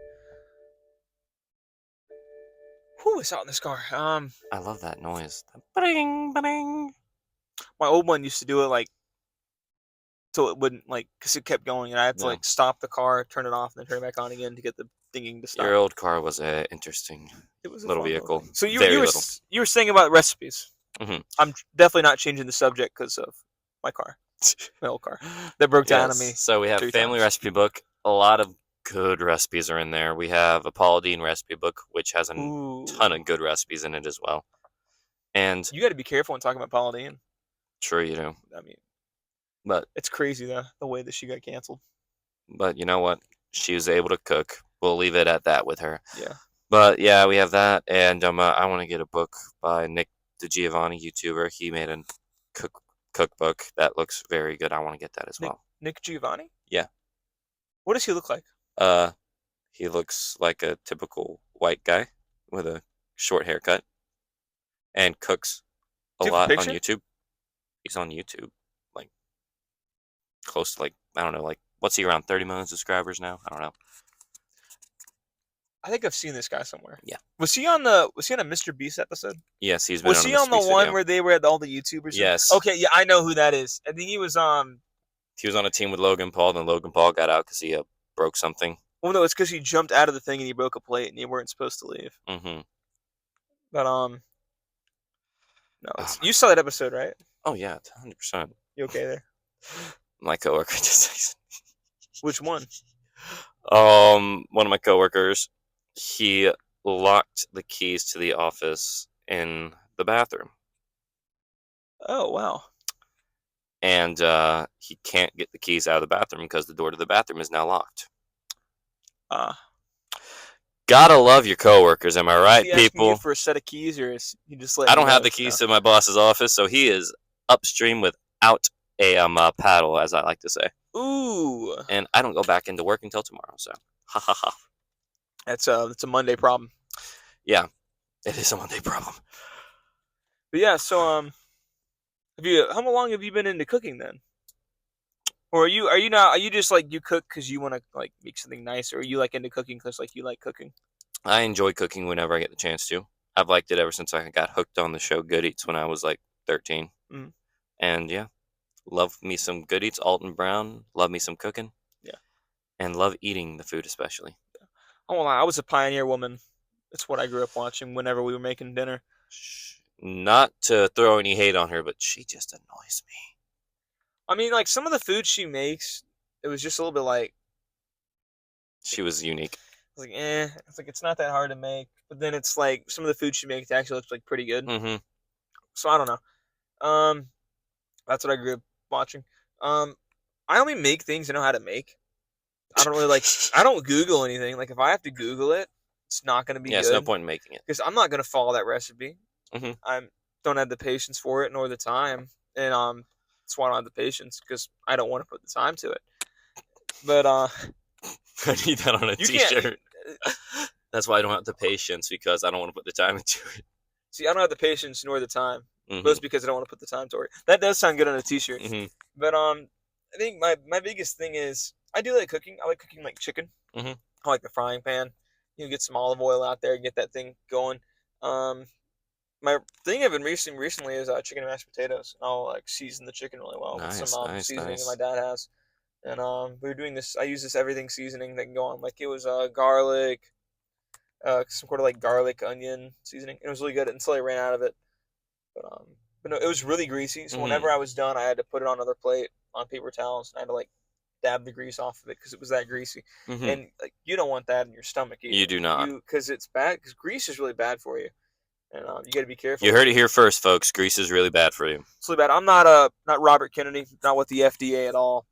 Whew, it's hot in this car. I love that noise. Ba-ding, ba-ding. My old one used to do it like so it wouldn't because it kept going, and I had to stop the car, turn it off, and then turn it back on again to get the thinking to stop. Your old car was a interesting little vehicle. So you were saying about recipes. I'm definitely not changing the subject because of my car, my old car that broke down on me. So we have family recipe book. A lot of good recipes are in there. We have a Paula Deen recipe book, which has a ton of good recipes in it as well. And you got to be careful when talking about Paula Deen. Sure you do. I mean, but it's crazy the way that she got canceled. But you know what? She was able to cook. We'll leave it at that with her. Yeah. But yeah, we have that, and I want to get a book by Nick DeGiovanni, YouTuber. He made a cookbook that looks very good. I want to get that as well. Nick Giovanni? Yeah. What does he look like? He looks like a typical white guy with a short haircut, and cooks a lot on YouTube. He's on YouTube, close to I don't know, what's he, around 30 million subscribers now? I don't know. I think I've seen this guy somewhere. Yeah. Was he on a Mr. Beast episode? Yes, he's been. Was he on the one where they were all the YouTubers? Yes. Okay, yeah, I know who that is. I think he was He was on a team with Logan Paul, and Logan Paul got out because he broke something. Well, no, it's because he jumped out of the thing and he broke a plate, and you weren't supposed to leave. But no, you saw that episode, right? Oh yeah, 100%. You okay there? My coworker just. Which one? One of my coworkers, he locked the keys to the office in the bathroom. Oh wow! And he can't get the keys out of the bathroom because the door to the bathroom is now locked. Gotta love your coworkers, am I right, people? You for a set of keys, or is he just I don't have the keys to my boss's office, so he is upstream without a paddle, as I like to say. Ooh, And I don't go back into work until tomorrow. So, ha ha ha. that's a Monday problem. Yeah, it is a Monday problem. But yeah, so have you how long have you been into cooking then? Or are you just like you cook because you want to like make something nice, or are you like into cooking because like you like cooking? I enjoy cooking whenever I get the chance to. I've liked it ever since I got hooked on the show Good Eats when I was like 13. Mm, And yeah, love me some Good Eats, Alton Brown. Love me some cooking, yeah. and love eating the food especially. I won't lie, I was a Pioneer woman. That's what I grew up watching whenever we were making dinner. Not to throw any hate on her, but she just annoys me. I mean, like some of the food she makes, it was just a little bit like, She was unique. it's like it's not that hard to make. But then it's like some of the food she makes actually looks like pretty good. Mm-hmm. So I don't know. That's what I grew up watching. Um, I only make things I know how to make. I don't really like. I don't Google anything. Like if I have to Google it, it's not going to be Yeah, it's no good point in making it. because I'm not going to follow that recipe. Mm-hmm. I don't have the patience for it nor the time, and that's why I don't have the patience because I don't want to put the time to it. But I need that on a you can't. T-shirt. That's why I don't have the patience because I don't want to put the time into it. See, I don't have the patience nor the time. Mm-hmm. But it's because I don't want to put the time toward it. That does sound good on a T-shirt. Mm-hmm. But I think my biggest thing is I do like cooking. I like cooking like chicken. Mm-hmm. I like the frying pan. You know, get some olive oil out there, get that thing going. Um, my thing I've been recently is chicken and mashed potatoes. I'll like season the chicken really well with some Nice, nice, seasoning that my nice. dad has. And we were doing this. I use this everything seasoning that can go on. Like it was garlic, some sort of like garlic onion seasoning. It was really good until I ran out of it. But but no, it was really greasy. So Mm-hmm. whenever I was done, I had to put it on another plate on paper towels, and I had to like dab the grease off of it because it was that greasy. Mm-hmm. And like you don't want that in your stomach either. You do not. Because it's bad. Because grease is really bad for you, and you got to be careful. You heard it here first, folks. Grease is really bad for you. It's really bad. I'm not Robert Kennedy, not with the FDA at all.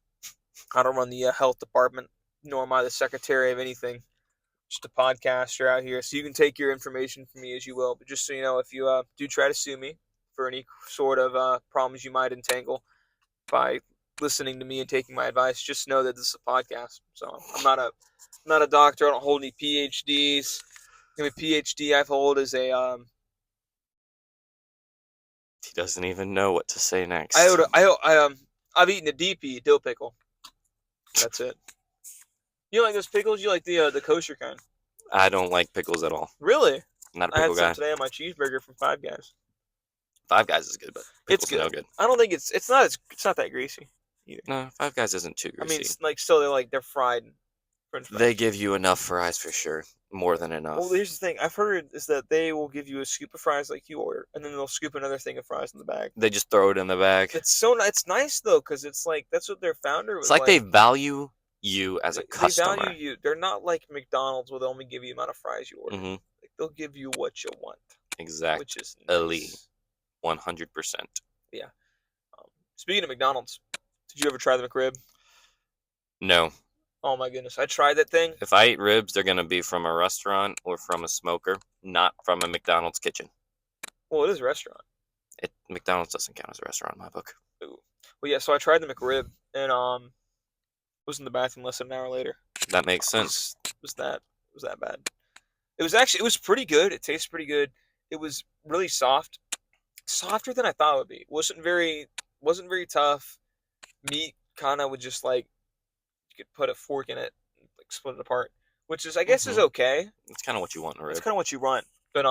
I don't run the health department, nor am I the secretary of anything. Just a podcaster out here, so you can take your information from me as you will. But just so you know, if you do try to sue me for any sort of problems you might entangle by listening to me and taking my advice, just know that this is a podcast. So I'm not a doctor. I don't hold any PhDs. The only PhD I hold is a He doesn't even know what to say next. I've eaten a DP dill pickle. That's it. You like those pickles? You like the kosher kind? I don't like pickles at all. Really? Not a I had pickle some guy. today on my cheeseburger from Five Guys. Five Guys is good, but It's pickles good. are no good. I don't think it's not that greasy either. No, Five Guys isn't too I mean, greasy. like still they're fried French fries. They give you enough fries for sure, more than enough. Well, here's the thing. I've heard is that they will give you a scoop of fries like you order, and then they'll scoop another thing of fries in the bag. They just throw it in the bag. It's nice though, because it's like that's what their founder was It's like they value you as a customer. They value you. They're not like McDonald's where they only give you the amount of fries you order. Mm-hmm. Like, they'll give you what you want. Exactly. Which is elite, nice. 100%. Yeah. Speaking of McDonald's, did you ever try the McRib? No. Oh my goodness, I tried that thing. If I eat ribs, they're gonna be from a restaurant or from a smoker, not from a McDonald's kitchen. Well, it is a restaurant. McDonald's doesn't count as a restaurant in my book. Ooh. Well, yeah. So I tried the McRib, and was in the bathroom less than an hour later. That makes sense. Was that bad? It was pretty good. It tastes pretty good. It was really soft, softer than I thought it would be. Wasn't very tough. Meat kind of would just like you could put a fork in it, like split it apart, which is I guess is okay. It's kind of what you want in a rib. It's kind of what you want, but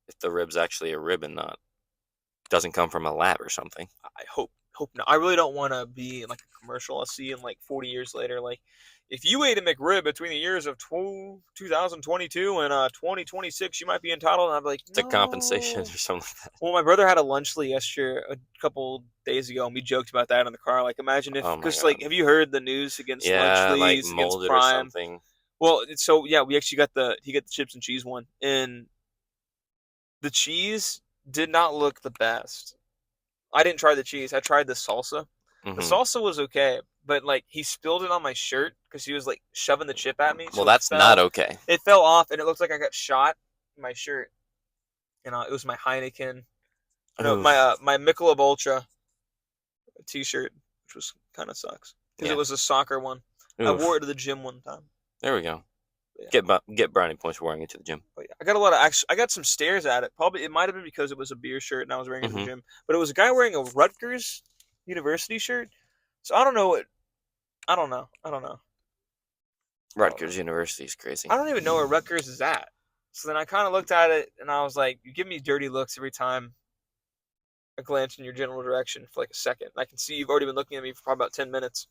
if the rib's actually a rib and not doesn't come from a lab or something. I hope not. I really don't want to be in like a commercial I'll see in like 40 years later. Like, if you ate a McRib between the years of 2022 and 2026, you might be entitled. And I'm like, no. To compensation or something like that. Well, my brother had a lunchly yesterday, a couple days ago, and we joked about that in the car. Like, imagine if, because like, have you heard the news against lunchlies, like against molded Prime? or something? Well, so yeah, we actually he got the chips and cheese one, and the cheese did not look the best. I didn't try the cheese. I tried the salsa. Mm-hmm. The salsa was okay, but like he spilled it on my shirt because he was like shoving the chip at me. Well, that's not okay. It fell off, and it looked like I got shot in my shirt. And it was my Heineken, no, my Michelob Ultra T-shirt. which was kind of sucks because it Yeah. was a soccer one. I wore Oof. it to the gym one time. There we go. Yeah. Get brownie points for wearing it to the gym. But yeah, I got a lot of I got some stares at it. Probably it might have been because it was a beer shirt and I was wearing it to the Mm-hmm. gym. But it was a guy wearing a Rutgers University shirt. So I don't know what. I don't know. I don't know. I don't know. Rutgers University is crazy. I don't even know where Rutgers is at. So then I kind of looked at it and I was like, you give me dirty looks every time I glance in your general direction for like a second. I can see you've already been looking at me for probably about 10 minutes.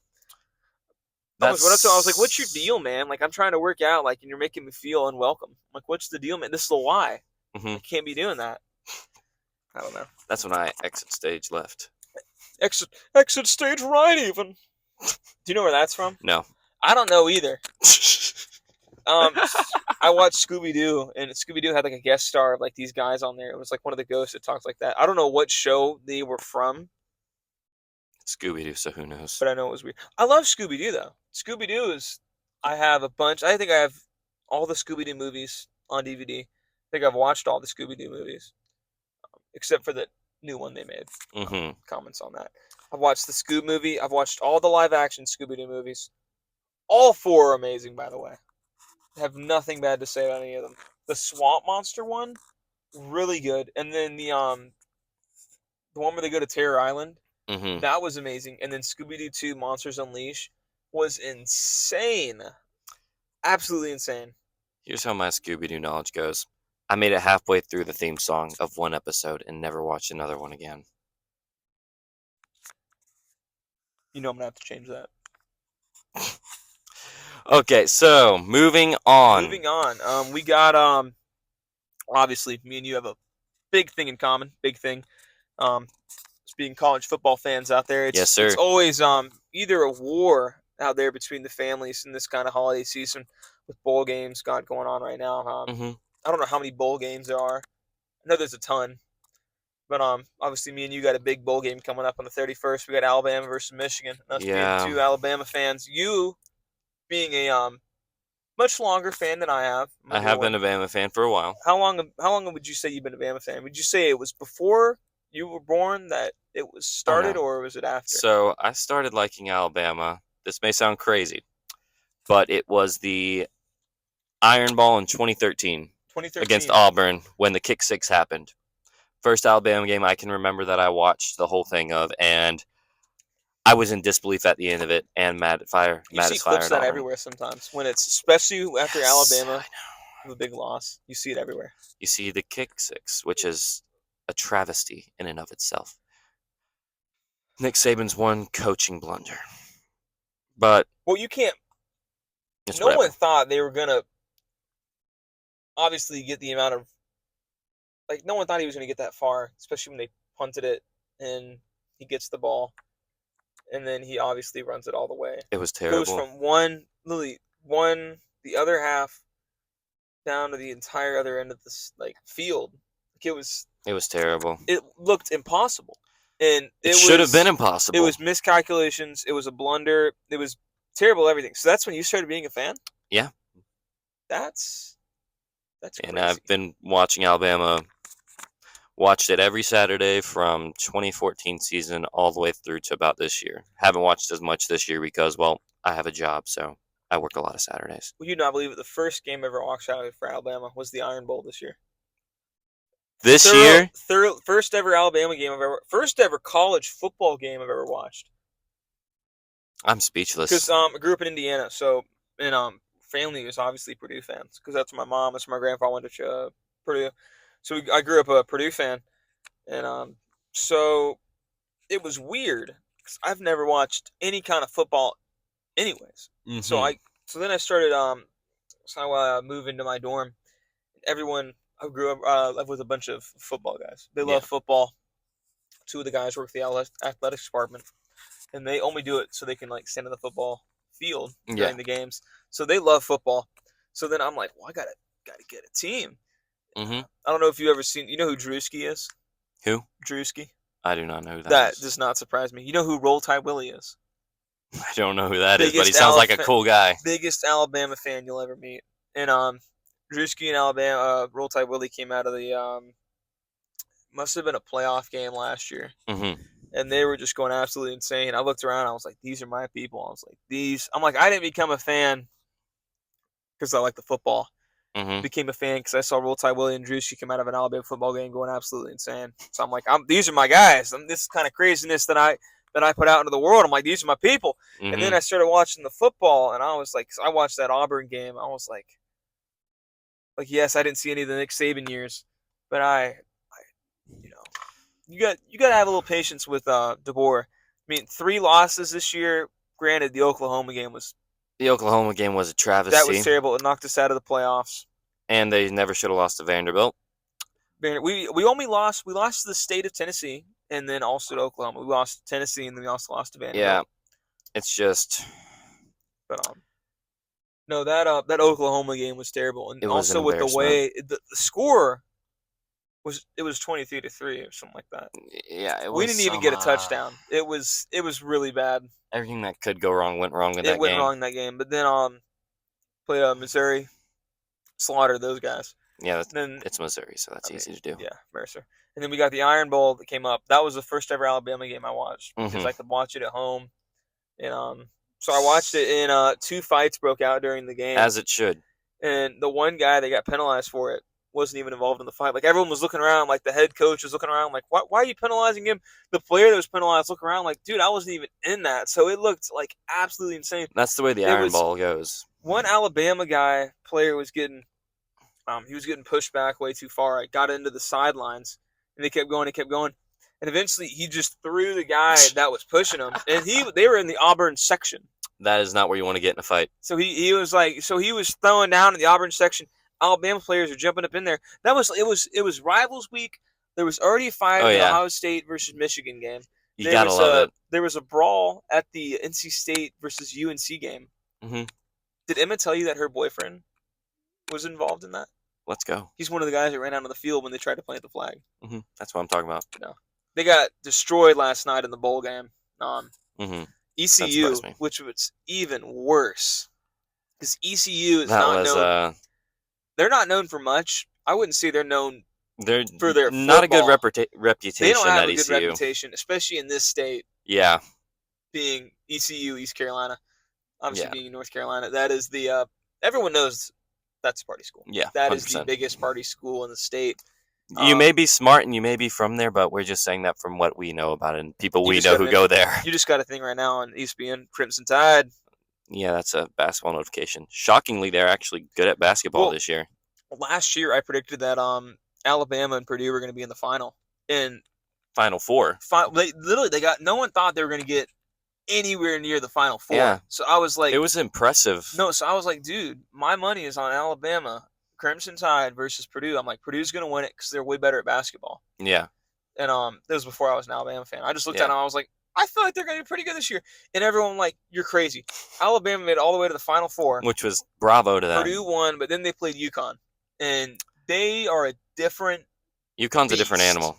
I almost went up to him. I was like, what's your deal, That's. man? Like, I'm trying to work out, like, and you're making me feel unwelcome. I'm like, what's the deal, man? This is the why. Mm-hmm. I can't be doing that. I don't know. That's when I exit stage left. Exit stage right, even. Do you know where that's from? No. I don't know either. Um, I watched Scooby Doo, and Scooby Doo had like a guest star of like these guys on there. It was like one of the ghosts that talks like that. I don't know what show they were from, Scooby Doo, so who knows? but I know it was weird. I love Scooby Doo though. Scooby Doo is. I have a bunch. I think I have all the Scooby Doo movies on DVD. I think I've watched all the Scooby Doo movies, except for the new one they made. Mm-hmm. Comments on that. I've watched the Scoob movie. I've watched all the live action Scooby Doo movies. All four are amazing, by the way. I have nothing bad to say about any of them. The Swamp Monster one, really good, and then the one where they go to Terror Island, Mm-hmm. that was amazing. And then Scooby Doo 2: Monsters Unleashed was insane, absolutely insane. Here's how my Scooby Doo knowledge goes. I made it halfway through the theme song of one episode and never watched another one again. You know I'm gonna have to change that. Okay, so moving on. Moving on, we got obviously me and you have a big thing in common. Big thing. Just being college football fans out there, Yes, it's sir. always either a war out there between the families in this kind of holiday season with bowl games got going on right now. Mm-hmm. I don't know how many bowl games there are. I know there's a ton, but obviously me and you got a big bowl game coming up on the 31st. We got Alabama versus Michigan. And us being Yeah. two Alabama fans, you being a much longer fan than I have. I have been a Bama fan for a while. How long would you say you've been a Bama fan? Would you say it was before you were born that it was started, no. or was it after? So I started liking Alabama. This may sound crazy, but it was the Iron Ball in 2013 2013. against Auburn when the kick six happened. First Alabama game I can remember that I watched the whole thing of, and I was in disbelief at the end of it and mad as fire. You see clips of that everywhere sometimes when it's especially after Alabama have a big loss. You see it everywhere. You see the kick six, which is a travesty in and of itself. Nick Saban's one coaching blunder, but Well, you can't. it's No whatever. one thought they were gonna obviously get the amount of no one thought he was gonna get that far, especially when they punted it and he gets the ball, and then he obviously runs it all the way. It was Goes terrible. from literally the other half down to the entire other end of this field. It was terrible. it looked impossible, and It should have been impossible. It was miscalculations. It was a blunder. It was terrible. Everything. So that's when you started being a fan. Yeah. That's and crazy. I've been watching Alabama. Watched it every Saturday from 2014 season all the way through to about this year. Haven't watched as much this year because, well, I have a job, so I work a lot of Saturdays. Well, you not believe it. The first game ever watched out for Alabama was the Iron Bowl this year. This year? First ever Alabama game first ever college football game I've ever watched. I'm speechless. Because I grew up in Indiana, so and family was obviously Purdue fans because that's where my mom, that's where my grandpa went to Purdue. So I grew up a Purdue fan, and so it was weird because I've never watched any kind of football, anyways. Mm-hmm. So then I started so I moved into my dorm. Everyone I grew up with a bunch of football guys. They love football. Two of the guys work the athletics department, and they only do it so they can stand in the football field during the games. So they love football. So then I'm like, well, I gotta get a team. Mm-hmm. I don't know if you've ever seen. You know who Drewski is? Who? Drewski. I do not know who That is. does not surprise me. You know who Roll Tide Willie is? I don't know who that is, but he sounds like a cool guy. Biggest Alabama fan you'll ever meet. And Drewski and Alabama, Roll Tide Willie came out of the must have been a playoff game last year. Mm-hmm. and they were just going absolutely insane. I looked around. I was like, these are my people. I was like, these. I'm like, I didn't become a fan because I like the football. Mm-hmm. Became a fan because I saw Roll Tide Willie and Drewski come out of an Alabama football game going absolutely insane. So I'm like, these are my guys. This kind of craziness that I put out into the world. I'm like, these are my people. And Mm-hmm. then I started watching the football, and I was like, I watched that Auburn game. I was like, yes, I didn't see any of the Nick Saban years, but you know, you got to have a little patience with DeBoer. I mean, 3 losses this year. Granted, the Oklahoma game The Oklahoma game was a that was travesty, terrible. It knocked us out of the playoffs. and they never should have lost to Vanderbilt. We only lost. We lost to the state of Tennessee, and then also to Oklahoma. We lost to Tennessee, and then we also lost to Yeah, Vanderbilt. it's just But no, that Oklahoma game was terrible, and it was an also with the embarrassment. way the score was 23-3 or something like that. Yeah, it We was didn't even get a touchdown. It was really bad. everything that could go wrong went wrong in It that went game. wrong in that game. But then played Missouri, slaughtered those guys. Yeah, Then it's Missouri, so that's easy to do. yeah, Mercer. And then we got the Iron Bowl that came up. That was the first ever Alabama game I watched because Mm-hmm. I could watch it at home. And so I watched it, and 2 fights broke out during the game. As it should. And the one guy that got penalized for it wasn't even involved in the fight. Like everyone was looking around, like the head coach was looking around, like why are you penalizing him? The player that was penalized looked around, like dude, I wasn't even in that. So it looked like absolutely insane. That's the way the Iron Ball goes. One Alabama player was getting pushed back way too far. It got into the sidelines, and they kept going and kept going, and eventually he just threw the guy that was pushing him, and they were in the Auburn section. That is not where you want to get in a fight. So he was throwing down in the Auburn section. Alabama players are jumping up in there. It was rivals week. There was already a fight in the Ohio State versus Michigan game. You gotta love it. There was a brawl at the NC State versus UNC game. Mm-hmm. Did Emma tell you that her boyfriend was involved in that? Let's go. He's one of the guys that ran out on the field when they tried to plant the flag. Mm-hmm. That's what I'm talking about. No. They got destroyed last night in the bowl game. Mm-hmm. ECU, which was even worse, because ECU is known. They're not known for much. I wouldn't say they're known for their football. Not a good reputation. They don't have at a good ECU. reputation, especially in this state. Yeah. Being ECU, East Carolina, obviously being in North Carolina, that is the everyone knows that's a party school. Yeah, that 100%. is the biggest party school in the state. You may be smart and you may be from there, but we're just saying that from what we know about it and people we know who go there. You just got a thing right now on ESPN, Crimson Tide. Yeah, that's a basketball notification. Shockingly, they're actually good at basketball this year. Last year, I predicted that Alabama and Purdue were going to be in the final. In Final Four. No one thought they were going to get anywhere near the Final Four. Yeah. So I was like, it was impressive. No, so I was like, dude, my money is on Alabama, Crimson Tide versus Purdue. I'm like, Purdue's going to win it because they're way better at basketball. Yeah. And that was before I was an Alabama fan. I just looked at them, I was like, I feel like they're going to be pretty good this year. And everyone like, you're crazy. Alabama made it all the way to the Final Four. Which was bravo to them. Purdue won, but then they played UConn. And they are a different UConn's beast. A different animal.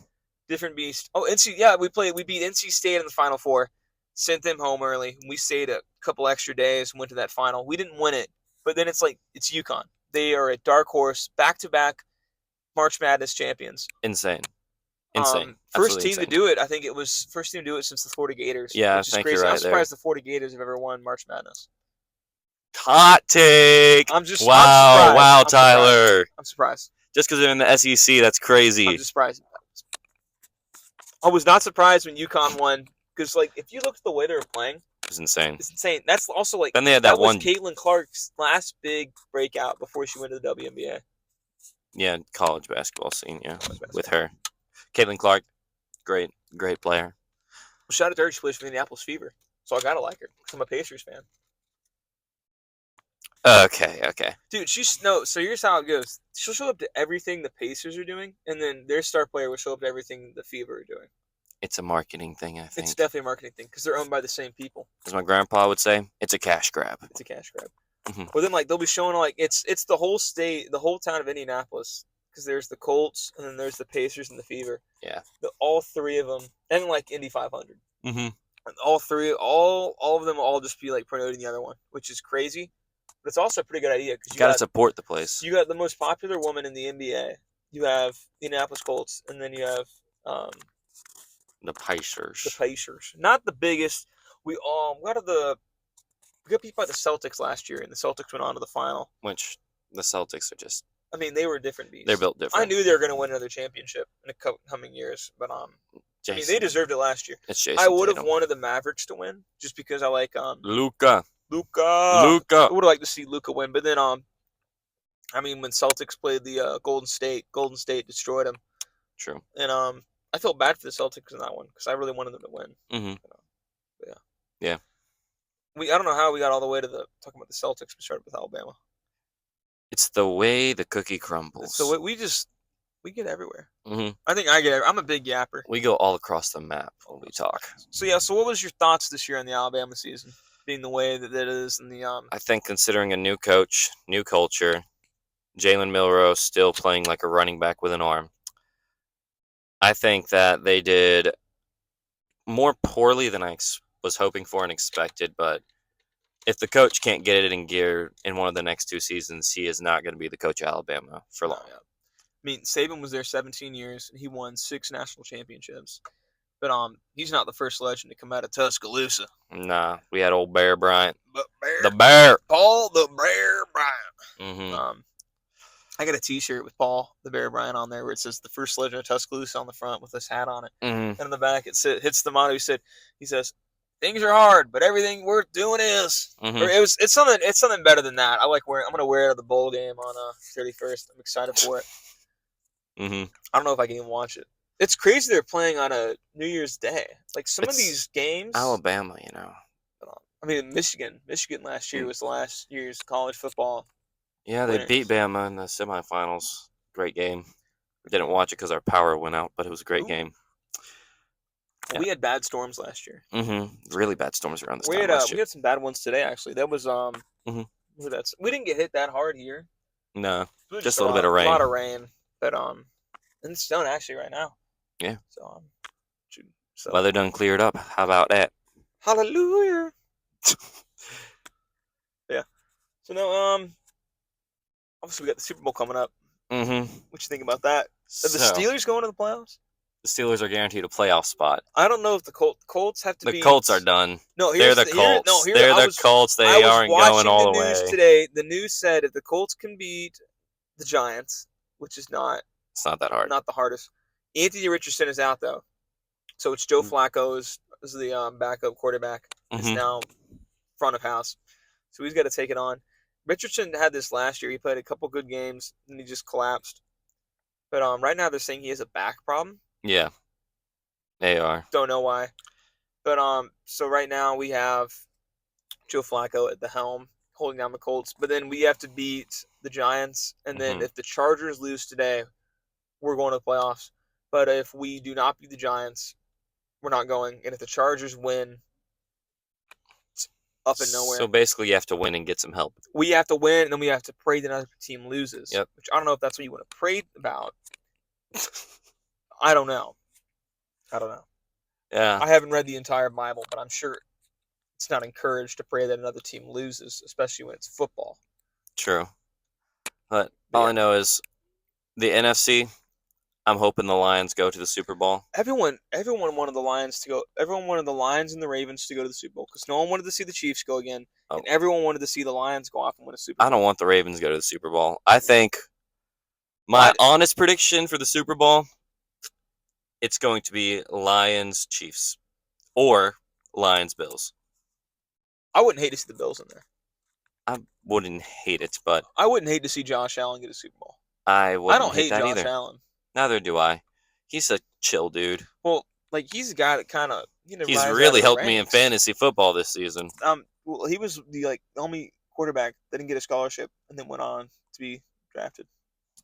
Different beast. Oh, we beat NC State in the Final Four. Sent them home early. We stayed a couple extra days and went to that final. We didn't win it, but then it's UConn. They are a dark horse, back-to-back March Madness champions. Insane. First team to do it. I think it was first team to do it since the Florida Gators. Yeah, which is crazy. You're right. I'm surprised the Florida Gators have ever won March Madness. Hot take. I'm surprised. Tyler. I'm surprised. Just because they're in the SEC, that's crazy. I'm just surprised. I was not surprised when UConn won because, if you look at the way they were playing, it was insane. It's insane. That's also Then they had that one. Was Caitlin Clark's last big breakout before she went to the WNBA. Yeah, college basketball scene. Yeah, with her, Caitlin Clark, great player. Well, shout out to her. She plays for the Indianapolis Fever, so I gotta like her. I'm a Pacers fan. Okay. Dude, so here's how it goes. She'll show up to everything the Pacers are doing, and then their star player will show up to everything the Fever are doing. It's a marketing thing, I think. It's definitely a marketing thing because they're owned by the same people. As my grandpa would say, it's a cash grab. It's a cash grab. Mm-hmm. Well, then they'll be showing it's the whole state, the whole town of Indianapolis, because there's the Colts and then there's the Pacers and the Fever. Yeah. All three of them, and Indy 500. Mm-hmm. And all of them will all just be promoting the other one, which is crazy. But it's also a pretty good idea because you gotta support the place. You got the most popular woman in the NBA. You have the Indianapolis Colts, and then you have The The Pacers. Pacers, not the biggest. We got beat by the Celtics last year, and the Celtics went on to the final. Which the Celtics are just. I mean, they were a different They're beast. built I different. knew they were going to win another championship in the coming years, but I mean, they Jason. deserved it last year. It's I Jason would have Tatum. wanted the Mavericks to win just because I like Luka. Luka. I Luka. would have liked to see Luka win, but then I mean, when Celtics played the Golden State destroyed them, True. and I felt bad for the Celtics in that one because I really wanted them to win. Mm-hmm. But yeah. Yeah. I don't know how we got all the way to talking about the Celtics. We started with Alabama. It's the way the cookie crumbles. So we get everywhere. Mm-hmm. I think I get. I'm a big yapper. We go all across the map when we talk. So yeah. So what was your thoughts this year on the Alabama season, being the way that it is, and the I think considering a new coach, new culture, Jalen Milroe still playing like a running back with an arm, I think that they did more poorly than I was hoping for and expected. But if the coach can't get it in gear in one of the next 2 seasons, he is not going to be the coach of Alabama for long. Yeah. I mean, Saban was there 17 years, and he won 6 national championships. But he's not the first legend to come out of Tuscaloosa. Nah, we had old Bear Bryant. But The Bear. Paul the Bear Bryant. Mm-hmm. I got a T-shirt with Paul the Bear Bryant on there where it says the first legend of Tuscaloosa on the front with this hat on it, Mm-hmm. and on the back it hits the motto. He says, "Things are hard, but everything worth doing is." Mm-hmm. Or it's something better than that. I like wearing. I'm gonna wear it at the bowl game on 31st. I'm excited for it. Mm-hmm. I don't know if I can even watch it. It's crazy they're playing on a New Year's Day. Like some of these games. Alabama, you know. I mean, Michigan last year was the last year's college football. Yeah, they beat Bama in the semifinals. Great game. Didn't watch it because our power went out, but it was a great game. Yeah. We had bad storms last year. Mm-hmm. Really bad storms around this time last year. We had some bad ones today, actually. That was Mm-hmm. We didn't get hit that hard here. No, just a little bit of rain. A lot of rain, but and it's snowing actually right now. Yeah. So weather done cleared up. How about that? Hallelujah. Yeah. So now obviously we got the Super Bowl coming up. Mm-hmm. What you think about that? Are the Steelers going to the playoffs? The Steelers are guaranteed a playoff spot. I don't know if the Colts have to be... The Colts are done. No, they're the Colts. They're the Colts. They aren't going all the way. Today, the news said if the Colts can beat the Giants, which is not... It's not that hard. Not the hardest. Anthony Richardson is out, though. So it's Joe Flacco is the backup quarterback. Is now front of house. So he's got to take it on. Richardson had this last year. He played a couple good games, and he just collapsed. But right now they're saying he has a back problem. Yeah, they are. Don't know why. But so right now we have Joe Flacco at the helm, holding down the Colts. But then we have to beat the Giants, and then if the Chargers lose today, we're going to the playoffs. But if we do not beat the Giants, we're not going. And if the Chargers win, it's up and nowhere. So basically, you have to win and get some help. We have to win, and then we have to pray that another team loses. Yep. Which I don't know if that's what you want to pray about. I don't know. Yeah. I haven't read the entire Bible, but I'm sure it's not encouraged to pray that another team loses, especially when it's football. True. But all I know is the NFC, I'm hoping the Lions go to the Super Bowl. Everyone wanted the Lions to go. Everyone wanted the Lions and the Ravens to go to the Super Bowl because no one wanted to see the Chiefs go again, and everyone wanted to see the Lions go off and win a Super Bowl. I don't want the Ravens to go to the Super Bowl. I think my honest prediction for the Super Bowl, it's going to be Lions Chiefs or Lions Bills. I wouldn't hate to see the Bills in there. I wouldn't hate it, but I wouldn't hate to see Josh Allen get a Super Bowl. I don't hate that Josh either. Allen. Neither do I. He's a chill dude. Well, like he's a guy that kind of he's really helped me in fantasy football this season. Well, he was the only quarterback that didn't get a scholarship and then went on to be drafted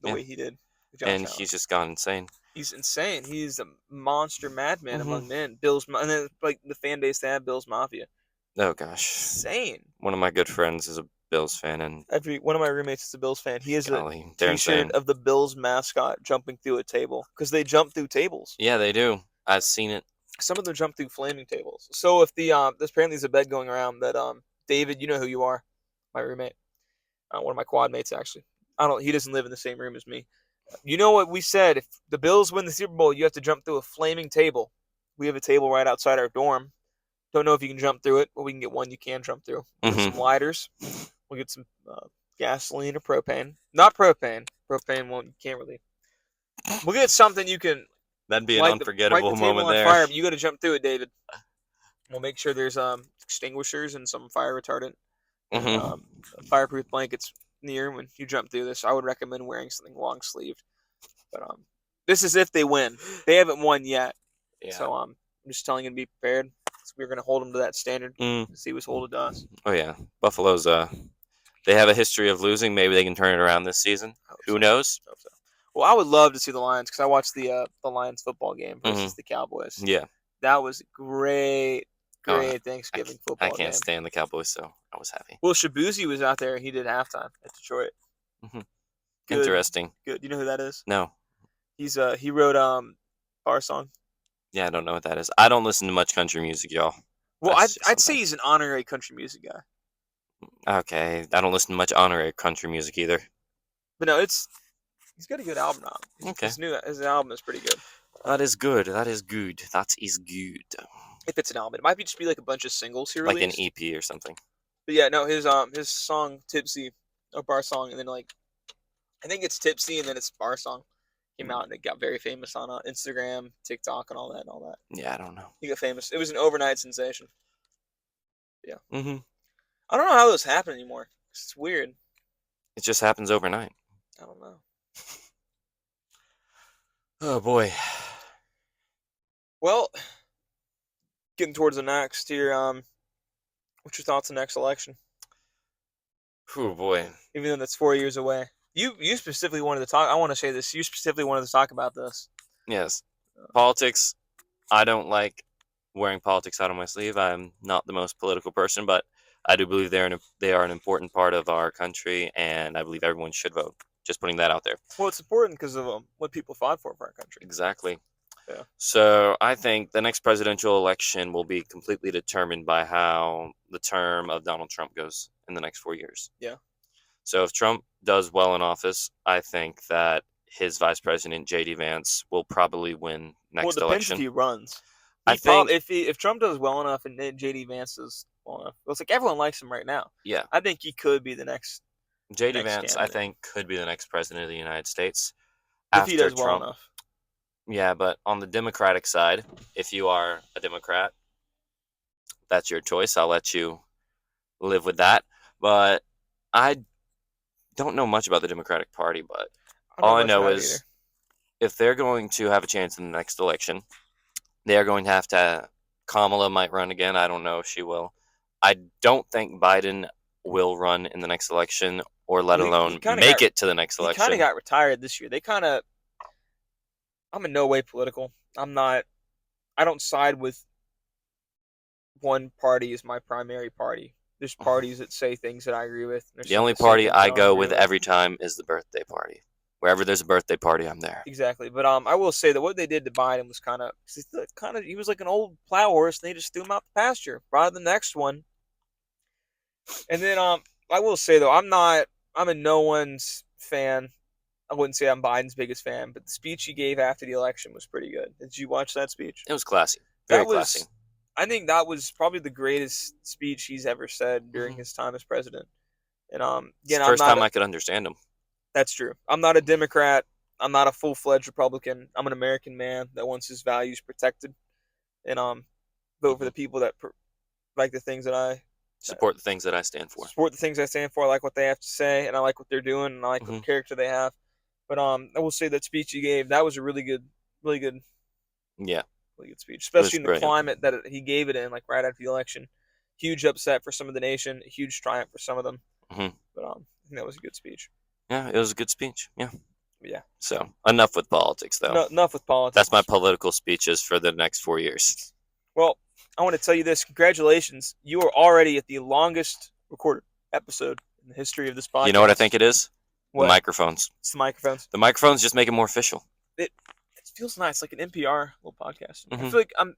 the way he did. And he's just gone insane. He's insane. He's a monster madman among men. And then the fan base they have Bills Mafia. Oh gosh, insane. One of my good friends is a Bills fan, and one of my roommates is a Bills fan. He has a T-shirt insane. of the Bills mascot jumping through a table because they jump through tables. Yeah, they do. I've seen it. Some of them jump through flaming tables. So if there's apparently a bed going around that David, you know who you are, my roommate, one of my quad mates actually. He doesn't live in the same room as me. You know what we said? If the Bills win the Super Bowl, you have to jump through a flaming table. We have a table right outside our dorm. Don't know if you can jump through it, but we can get one you can jump through. We'll get some Mm-hmm. lighters. We'll get some gasoline or propane. Not propane. Propane won't. You can't really. We'll get something you can That'd be an light the unforgettable table moment on there. fire, but you got to jump through it, David. We'll make sure there's extinguishers and some fire retardant and Mm-hmm. fireproof blankets near when you jump through this. I would recommend wearing something long sleeved. But this is if they win. They haven't won yet, Yeah. so I'm just telling you to be prepared. So we're gonna hold them to that standard. Mm. See what's hold it to us. Oh yeah, Buffalo's they have a history of losing. Maybe they can turn it around this season. I hope Who so. knows? I hope so. Well, I would love to see the Lions because I watched the Lions football game Mm-hmm. versus the Cowboys. Yeah. That was a great, Oh, great Thanksgiving I football can't game. stand the Cowboys, so I was happy. Well, Shabuzi was out there. He did halftime at Detroit. Mm-hmm. Good, Interesting. good. You know who that is? No. He wrote Bar Song. Yeah, I don't know what that is. I don't listen to much country music, y'all. Well, That's just I'd say something. he's an honorary country music guy. Okay, I don't listen to much honorary country music either. But no, he's got a good album out. Okay. His album is pretty good. That is good. That is good. That is good. If it's an album, it might be just be like a bunch of singles he Like an released. EP or something. But yeah, no, his song Tipsy, or Bar Song, and then like I think it's Tipsy and then it's Bar Song came out and it got very famous on Instagram, TikTok, and all that and all that. Yeah, I don't know. He got famous. It was an overnight sensation. Yeah. Mm-hmm. I don't know how those happen anymore. It's weird. It just happens overnight. I don't know. Oh boy. Well, getting towards the next here. What's your thoughts on the next election? Oh boy. Even though that's 4 years away. You specifically wanted to talk. I want to say this. You specifically wanted to talk about this. Yes. Politics. I don't like wearing politics out on my sleeve. I'm not the most political person, but I do believe they are an important part of our country, and I believe everyone should vote. Just putting that out there. Well, it's important because of what people fought for our country. Exactly. Yeah. So I think the next presidential election will be completely determined by how the term of Donald Trump goes in the next 4 years. Yeah. So if Trump does well in office, I think that his vice president J.D. Vance will probably win next well, it depends election. if he runs. I think if Trump does well enough and J.D. Vance does well enough, it's like everyone likes him right now. Yeah. I think he could be the next. J.D. next Vance, candidate. I think, could be the next president of the United States If after he does Trump. well enough. Yeah, but on the Democratic side, if you are a Democrat, that's your choice. I'll let you live with that. But I don't know much about the Democratic Party, but all I know is if they're going to have a chance in the next election, they are going to have to. Kamala might run again. I don't know if she will. I don't think Biden will run in the next election, or let alone make it to the next election. He kind of got retired this year. I'm in no way political. I'm not. I don't side with one party as my primary party. There's parties that say things that I agree with. The only party I go with every time is the birthday party. Wherever there's a birthday party, I'm there. Exactly, but I will say that what they did to Biden was kind of he was like an old plow horse, and they just threw him out the pasture. Brought the next one, and then I will say though I'm a no one's fan. I wouldn't say I'm Biden's biggest fan, but the speech he gave after the election was pretty good. Did you watch that speech? It was classy, very classy. I think that was probably the greatest speech he's ever said during his time as president. And again, it's the first time I could understand him. That's true. I'm not a Democrat. I'm not a full-fledged Republican. I'm an American man that wants his values protected, and vote for the people that like the things that I support. The things that I stand for. Support the things I stand for. I like what they have to say, and I like what they're doing, and I like what character they have. But I will say that speech he gave, that was a really good. Yeah. Really good speech, especially in the climate that he gave it in, like right after the election. Huge upset for some of the nation, a huge triumph for some of them. But I think that was a good speech. Yeah, it was a good speech. Yeah. Yeah. So enough with politics, though. No, enough with politics. That's my political speeches for the next 4 years. Well, I want to tell you this. Congratulations. You are already at the longest recorded episode in the history of this podcast. You know what I think it is? What? The microphones. It's the microphones. The microphones just make it more official. It feels nice, like an NPR little podcast. I feel like I'm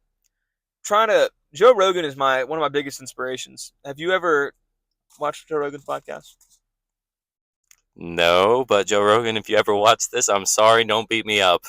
trying to. Joe Rogan is one of my biggest inspirations. Have you ever watched Joe Rogan's podcast? No, but Joe Rogan, if you ever watch this, I'm sorry, don't beat me up.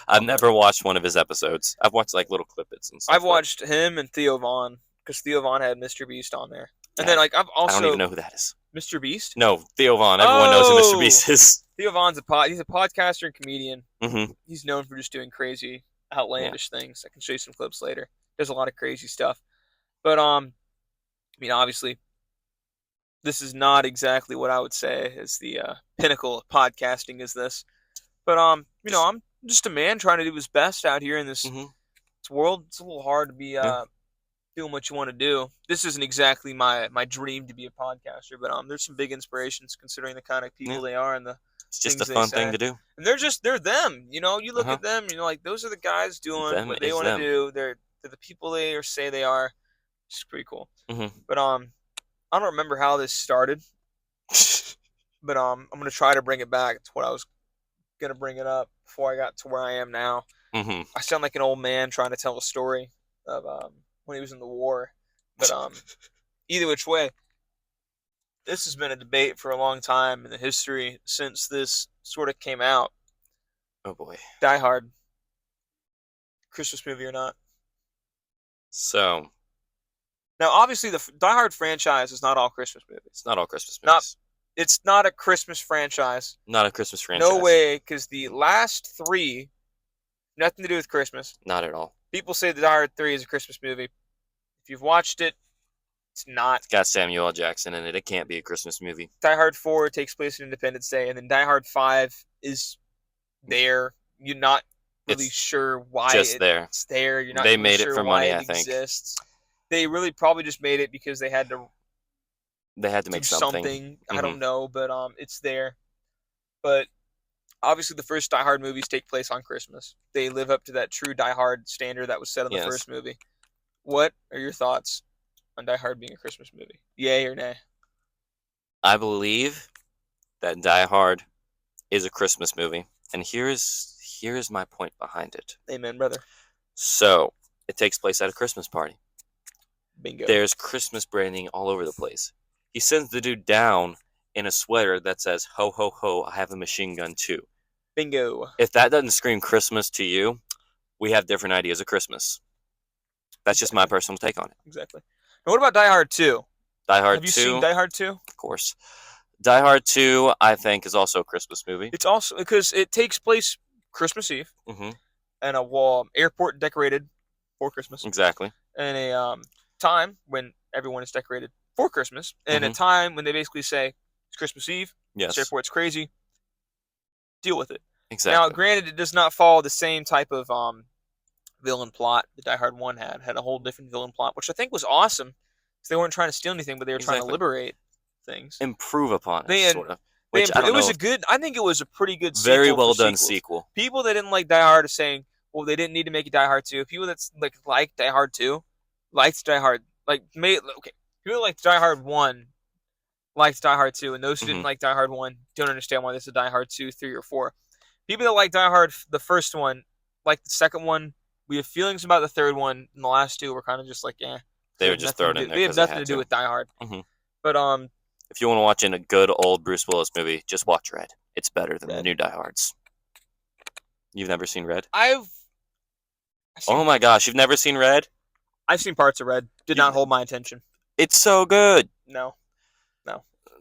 I've never watched one of his episodes. I've watched like little clippets and I've stuff like. watched him and Theo Vaughn because Theo Vaughn had Mr. Beast on there, and Yeah, then like I've I don't even also know who that is. Mr. Beast. No, Theo Vaughn. Everyone knows who Mr. Oh, Beast is. Theo Vaughn's he's a podcaster and comedian. Hmm. He's known for just doing crazy, Yeah. outlandish things. I can show you some clips later. There's a lot of crazy stuff, but I mean, obviously, this is not exactly what I would say is the pinnacle of podcasting. Is this? But I'm just a man trying to do his best out here in Hmm. this world. It's a little hard to be Yeah. doing what you want to do. This isn't exactly my dream to be a podcaster, but there's some big inspirations considering the kind of Yeah. people they are and the It's just a things they fun thing say. to do. And they're them. You Uh look huh. at them, like those are the guys doing Them what they is want to them. do. They're the people they or say they are. It's pretty cool. Hmm. But I don't remember how this started, but I'm gonna try to bring it back to what I was gonna bring it up before I got to where I am now. Hmm. I sound like an old man trying to tell a story of when he was in the war. But either which way, this has been a debate for a long time in the history since this sort of came out. Oh boy. Die Hard, Christmas movie or not? So Now, obviously, the Die Hard franchise is not all Christmas it's movies. not all Christmas Not, movies. it's not a Christmas franchise. Not a Christmas No franchise. way, because the last three, nothing to do with Christmas. Not at all. People say the Die Hard 3 is a Christmas movie. If you've watched it, it's not. It's got Samuel L. Jackson in it. It can't be a Christmas movie. Die Hard 4 takes place on Independence Day, and then Die Hard 5 is there. You're not really It's sure why just there. it's there. You're not They really made it sure for why money, it I think. exists. They really probably just made it because they had to They had to do make something. something. I Hmm. don't know, but it's there. But obviously, the first Die Hard movies take place on Christmas. They live up to that true Die Hard standard that was set in the Yes. first movie. What are your thoughts on Die Hard being a Christmas movie? Yay or nay? I believe that Die Hard is a Christmas movie, and here's my point behind it. Amen, brother. So it takes place at a Christmas party. Bingo. There's Christmas branding all over the place. He sends the dude down in a sweater that says "Ho ho ho! I have a machine gun too." Bingo. If that doesn't scream Christmas to you, we have different ideas of Christmas. That's just my Exactly. personal take on it. Exactly. Now, what about Die Hard 2? Die Hard Have you 2, seen Die Hard 2? of course. Die Hard 2, I think, is also a Christmas movie. It's also because it takes place Christmas Eve Hmm. and a wall airport decorated for Christmas Exactly. and a time when everyone is decorated for Christmas and a Hmm. time when they basically say it's Christmas Eve, this Yes. airport's crazy, deal with it. Now, Exactly. granted, it does not follow the same type of villain plot that Die Hard 1 had a whole different villain plot, which I think was awesome because they weren't trying to steal anything, but they were trying to Exactly. liberate things. Improve upon it, They sort of. Which I it don't was know. a good. I think it was a pretty good Very sequel well for done sequels. sequel. People that didn't like Die Hard are saying, well, they didn't need to make it Die Hard 2. People that's like Die Hard 2 liked Die Hard made okay. People that liked Die Hard 1 liked Die Hard 2, and those who Hmm. didn't like Die Hard 1 don't understand why there's a Die Hard 2, 3, or 4. People that like Die Hard the first one like the second one. We have feelings about the third one, and the last two were kind of just like, yeah. They were just thrown in there They have because they nothing to had do to. with Die Hard. Hmm. But If you want to watch in a good old Bruce Willis movie, just watch Red. It's better than the Red. new Die Hards. You've never seen Red? I've Oh my gosh, you've never seen Red? I've seen parts of Red. Did You- not hold my attention. It's so good. No.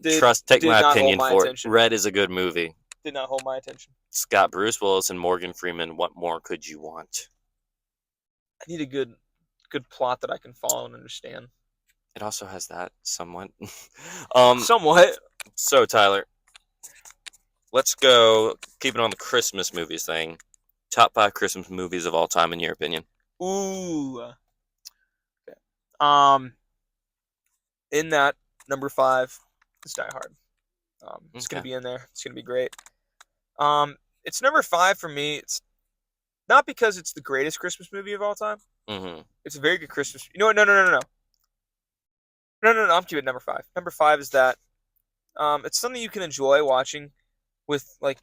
Take Did my not hold opinion my for attention. it. Red is a good movie. Did not hold my attention. It's got Bruce Willis and Morgan Freeman. What more could you want? I need a good plot that I can follow and understand. It also has that somewhat. Somewhat. So Tyler, let's go. Keep it on the Christmas movies thing. Top 5 Christmas movies of all time, in your opinion. Ooh. Okay. In that number 5 is Die Hard. It's gonna Okay. be in there. It's gonna be great. It's number 5 for me. It's not because it's the greatest Christmas movie of all time. Mm-hmm. It's a very good Christmas. You know what? No. I'm keeping it number 5. Number 5 is that it's something you can enjoy watching with like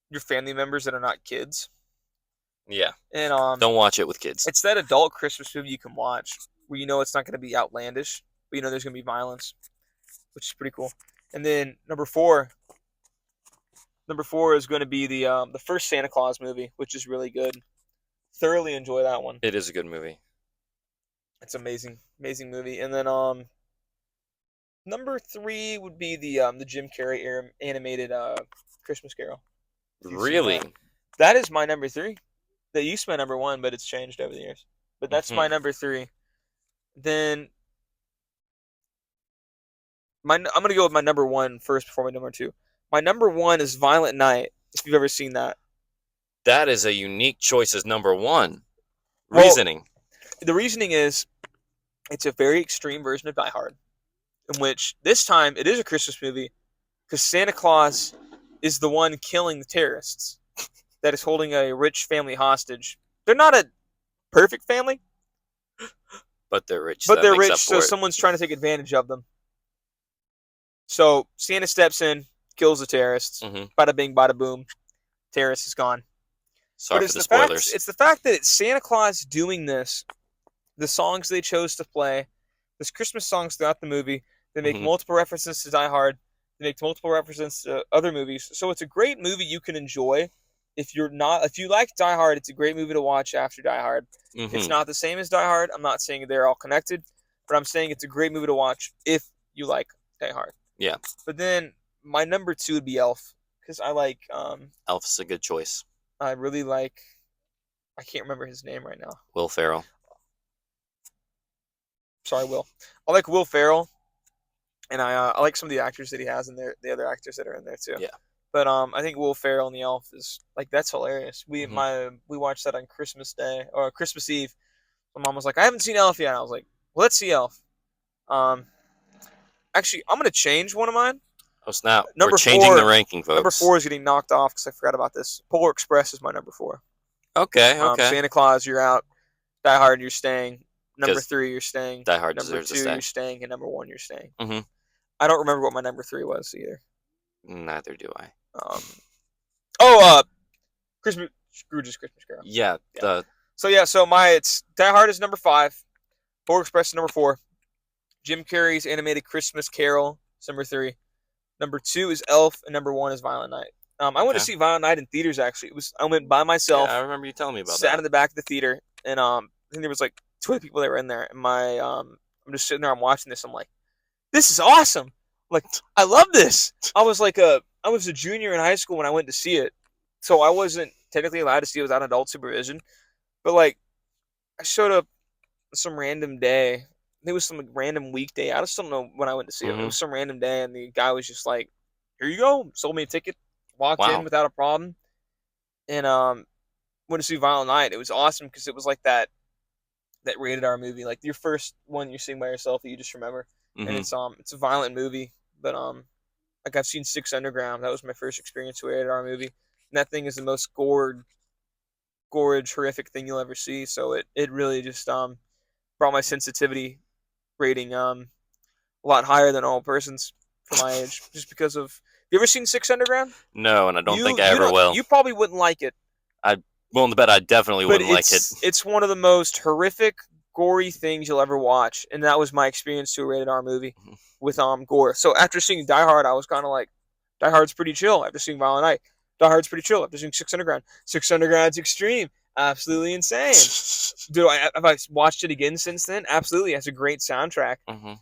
your family members that are not kids. Yeah. And Don't watch it with kids. it's that adult Christmas movie you can watch where you know it's not going to be outlandish, but you know there's going to be violence, which is pretty cool. And then number 4 Number 4 is going to be the first Santa Claus movie, which is really good. Thoroughly enjoy that one. It is a good movie. It's amazing, amazing movie. And then number 3 would be the Jim Carrey animated Christmas Carol. If you've seen Really? that is my number 3. That used to be my number 1, but it's changed over the years. But that's my Hmm. number 3. Then I'm gonna go with my number 1 first before my number 2. My number 1 is Violent Night. If you've ever seen that. That is a unique choice as number 1. Well, Reasoning. the reasoning is it's a very extreme version of Die Hard, in which this time it is a Christmas movie because Santa Claus is the one killing the terrorists that is holding a rich family hostage. They're not a perfect family, But they're rich. So but that they're makes rich, up so for it. someone's trying to take advantage of them. So Santa steps in, kills the terrorists. Hmm. Bada bing, bada boom. Terrorist is gone. Sorry But for the spoilers. it's the fact that it's Santa Claus doing this, the songs they chose to play, there's Christmas songs throughout the movie. They make Hmm. multiple references to Die Hard. They make multiple references to other movies. So it's a great movie you can enjoy. If you like Die Hard, it's a great movie to watch after Die Hard. It's Hmm. not the same as Die Hard. I'm not saying they're all connected, but I'm saying it's a great movie to watch if you like Die Hard. Yeah. But then my number 2 would be Elf because Elf's a good choice. I really like I can't remember his name right now. Will Ferrell. Sorry, Will. I like Will Ferrell, and I like some of the actors that he has in there, the other actors that are in there too. Yeah. But I think Will Ferrell and the Elf is like that's hilarious. Hmm. We watched that on Christmas Day or Christmas Eve. My mom was like, "I haven't seen Elf yet." And I was like, well, "Let's see Elf." Um, actually, I'm gonna change one of mine. Oh snap! We're Number changing the 4. ranking, Number folks. 4 is getting knocked off because I forgot about this. Polar Express is my number 4. Okay. Okay. Santa Claus, you're out. Die Hard, you're staying. Number Because 3, you're staying. Die Hard Number deserves 2, to stay. you're staying, and number 1, you're staying. Hmm. I don't remember what my number 3 was either. Neither do I. Um, oh, Christmas Scrooge's Christmas Carol. Yeah. Yeah. So it's Die Hard is number 5. Polar Express is number 4. Jim Carrey's animated Christmas Carol is number 3. Number 2 is Elf, and number 1 is Violent Night. I went to Okay. see Violent Night in theaters. Actually, I went by Yeah, myself, I remember you telling me about sat in that. the back of the theater, and I think there was like 2 other people that were in there. And I'm just sitting there, I'm watching this. I'm like, this is awesome. Like, I love this. I was a junior in high school when I went to see it, so I wasn't technically allowed to see it without adult supervision. But like, I showed up some random day. It was some random weekday. I just don't know when I went to see it. It Hmm. was some random day, and the guy was just like, "Here you go." Sold me a ticket. Walked in Wow. without a problem, and went to see Violent Night. It was awesome because it was like that rated R movie, like your first one you're seeing by yourself that you just remember, and Hmm. it's a violent movie, but like I've seen Six Underground. That was my first experience with a rated R movie, and that thing is the most gorge, horrific thing you'll ever see. So it really just brought my sensitivity rating a lot higher than all persons for my age, just because of. You ever seen Six Underground? No, and I don't think I You ever don't. will. You probably wouldn't like it, I willing to bet I definitely but wouldn't like it. it's one of the most horrific, gory things you'll ever watch, and that was my experience to a rated R movie Mhm. with gore. So after seeing Die Hard, I was kind of like, Die Hard's pretty chill. After seeing Violent Night, Die Hard's pretty chill. After seeing Six Underground, Six Underground's extreme, absolutely insane. Have I watched it again since then? Absolutely, it has a great soundtrack. Hmm.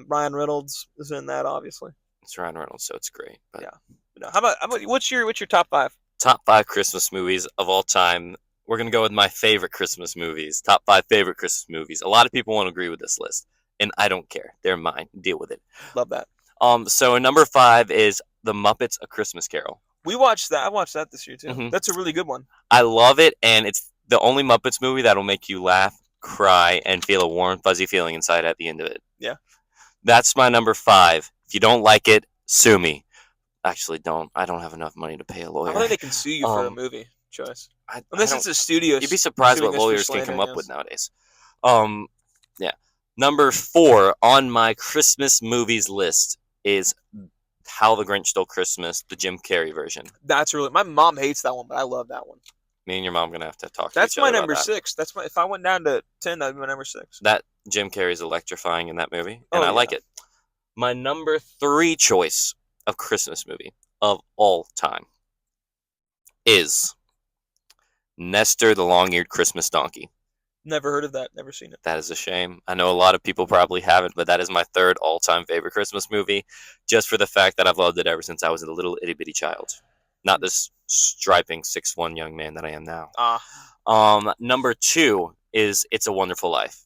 Ryan Reynolds is in that, obviously. It's Ryan Reynolds, so it's great. But Yeah. No, how about what's your top 5? top 5 Christmas movies of all time. We're gonna go with my favorite Christmas movies. Top 5 favorite Christmas movies. A lot of people won't agree with this list, and I don't care. They're mine. Deal with it. Love that. So number 5 is The Muppets: A Christmas Carol. We watched that. I watched that this year too. Mhm. That's a really good one. I love it, and it's the only Muppets movie that'll make you laugh, cry, and feel a warm, fuzzy feeling inside at the end of it. Yeah. That's my number 5. If you don't like it, sue me. Actually, don't. I don't have enough money to pay a I lawyer. don't think they can sue you for a Um, movie choice. I Unless don't- it's a studio. You'd be surprised suing what us for lawyers can come slandering up with us. nowadays. Yeah. Number 4 on my Christmas movies list is How the Grinch Stole Christmas, the Jim Carrey version. That's really my mom hates that one, but I love that one. Me and your mom are gonna have to talk to That's each my other number about that. 6. That's my if I went down to 10, that'd be my number 6. That Jim Carrey's electrifying in that movie, and Oh, I like yeah. it. My number 3 choice of Christmas movie of all time is Nestor the Long-Eared Christmas Donkey. Never heard of that. Never seen it. That is a shame. I know a lot of people probably haven't, but that is my third all-time favorite Christmas movie, just for the fact that I've loved it ever since I was a little itty-bitty child. Not this striping 6'1" young man that I am now. Number 2 is It's a Wonderful Life.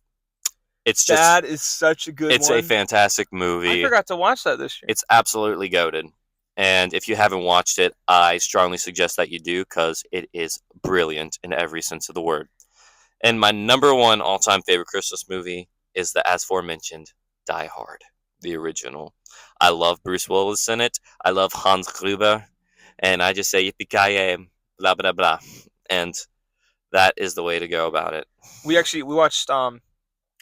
It's just that is such a good it's one. a fantastic movie. I forgot to watch that this year. It's absolutely goated. And if you haven't watched it, I strongly suggest that you do, because it is brilliant in every sense of the word. And my number 1 all-time favorite Christmas movie is the as aforementioned Die Hard, the original. I love Bruce Willis in it. I love Hans Gruber. And I just say yippee-ki-yay, blah, blah, blah. And that is the way to go about it. We watched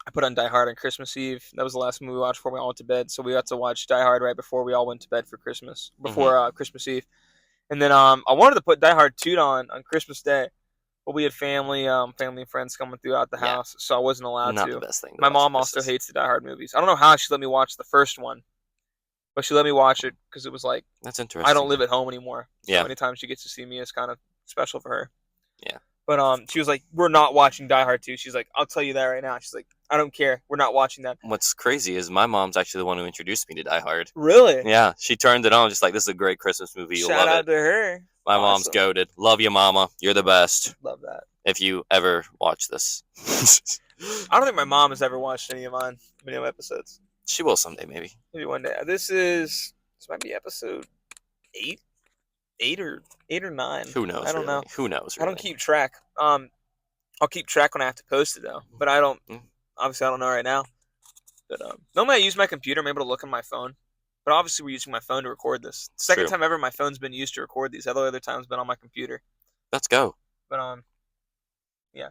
I put on Die Hard on Christmas Eve. That was the last movie we watched before we all went to bed. So we got to watch Die Hard right before we all went to bed for Christmas, before Christmas Eve. And then I wanted to put Die Hard 2 on Christmas Day, but we had family and friends coming throughout the house, so I wasn't allowed Not to. the best thing to My watch mom at also Christmas. hates the Die Hard movies. I don't know how she let me watch the first one, but she let me watch it because it was like, That's interesting. I don't live at home anymore. So Yeah. anytime she gets to see me is kind of special for her. Yeah. But she was like, we're not watching Die Hard 2. She's like, I'll tell you that right now. She's like, I don't care. We're not watching that. What's crazy is my mom's actually the one who introduced me to Die Hard. Really? Yeah, she turned it on, just like, this is a great Christmas movie. You'll Shout love out it. to her. My mom's Awesome. goated. Love you, Mama. You're the best. Love that. If you ever watch this. I don't think my mom has ever watched any of mine video episodes. She will someday, maybe. Maybe one day. This might be episode 8 or 9. Who knows? I don't know. Who knows? I don't keep track. I'll keep track when I have to post it though. But I don't. Obviously, I don't know right now. But normally I use my computer. I'm able to look on my phone. But obviously, we're using my phone to record this. Second True. time ever my phone's been used to record these. Other times been on my computer. Let's go. But yeah.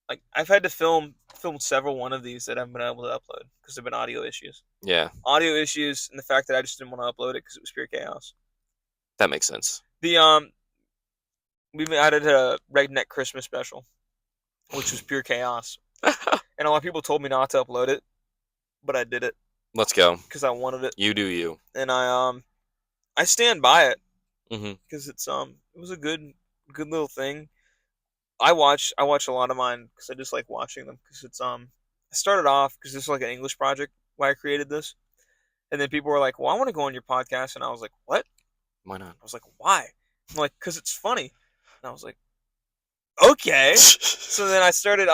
Like I've had to film several one of these that I haven't been able to upload because there've been audio issues. Yeah, Audio issues and the fact that I just didn't want to upload it because it was pure chaos. that makes sense. We've added a Redneck Christmas special, which was pure chaos. And a lot of people told me not to upload it, but I did it Let's go. because I wanted it, You do you. and I stand by it Mm-hmm. because it was a good little thing. I watch a lot of mine because I just like watching them because it's I started off because this was like an English project why I created this, and then people were like, "Well, I want to go on your podcast," and I was like, "What?" Why not? I was like, "Why?" I'm like, "Because it's funny," and I was like, "Okay." So then I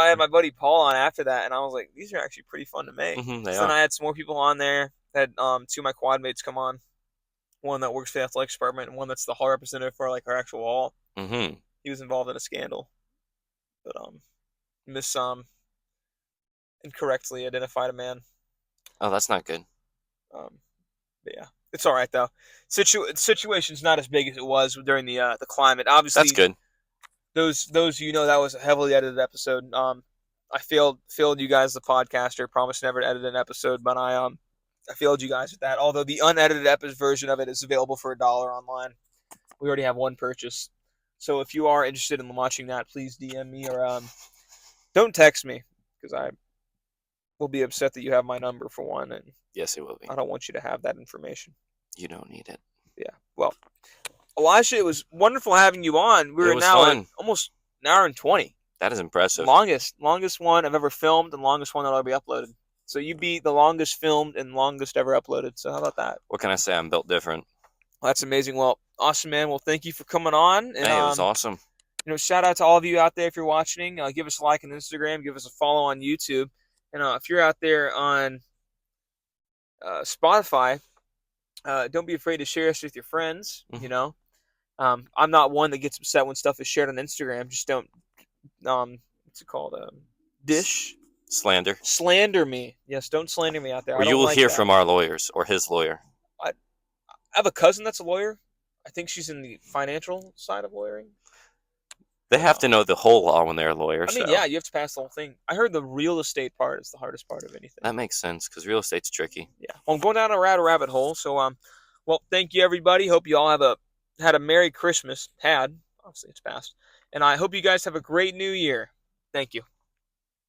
had my buddy Paul on after that, and I was like, "These are actually pretty fun to make." They So then are. I had some more people on there. I had 2 of my quad mates come on, one that works for the athletics department, and one that's the hall representative for like our actual hall. Mm-hmm. He was involved in a scandal, but incorrectly identified a man. Oh, that's not good. But yeah, it's all right though. Situation's not as big as it was during the climate. Obviously, That's good. Those that was a heavily edited episode. I failed you guys, the podcaster. Promised never to edit an episode, but I failed you guys with that. Although the unedited version of it is available for $1 online. We already have one purchase. So if you are interested in watching that, please DM me or don't text me because I will be upset that you have my number for one, and Yes, it will be. I don't want you to have that information. You don't need it. Yeah. Well, Elisha, it was wonderful having you on. It was now fun. at almost an hour and 20. That is impressive. Longest one I've ever filmed and longest one that'll be uploaded. So you beat the longest filmed and longest ever uploaded. So how about that? What can I say? I'm built different. Well, that's amazing. Well, awesome, man. Well, thank you for coming on. And, Hey, it was awesome. Shout out to all of you out there if you're watching. Give us a like on Instagram. Give us a follow on YouTube. And if you're out there on Spotify, don't be afraid to share us with your friends. Mhm. I'm not one that gets upset when stuff is shared on Instagram. Just don't, what's it called? Slander me. Yes, don't slander me out there. Or you will hear from our lawyers or his lawyer. I have a cousin that's a lawyer. I think she's in the financial side of lawyering. They have to know the whole law when they're a lawyer. I mean, so. yeah, you have to pass the whole thing. I heard the real estate part is the hardest part of anything. That makes sense because real estate's tricky. Yeah. Well, I'm going down a rabbit hole. So, well, thank you, everybody. Hope you all had a Merry Christmas. Obviously, it's past. And I hope you guys have a great New Year. Thank you.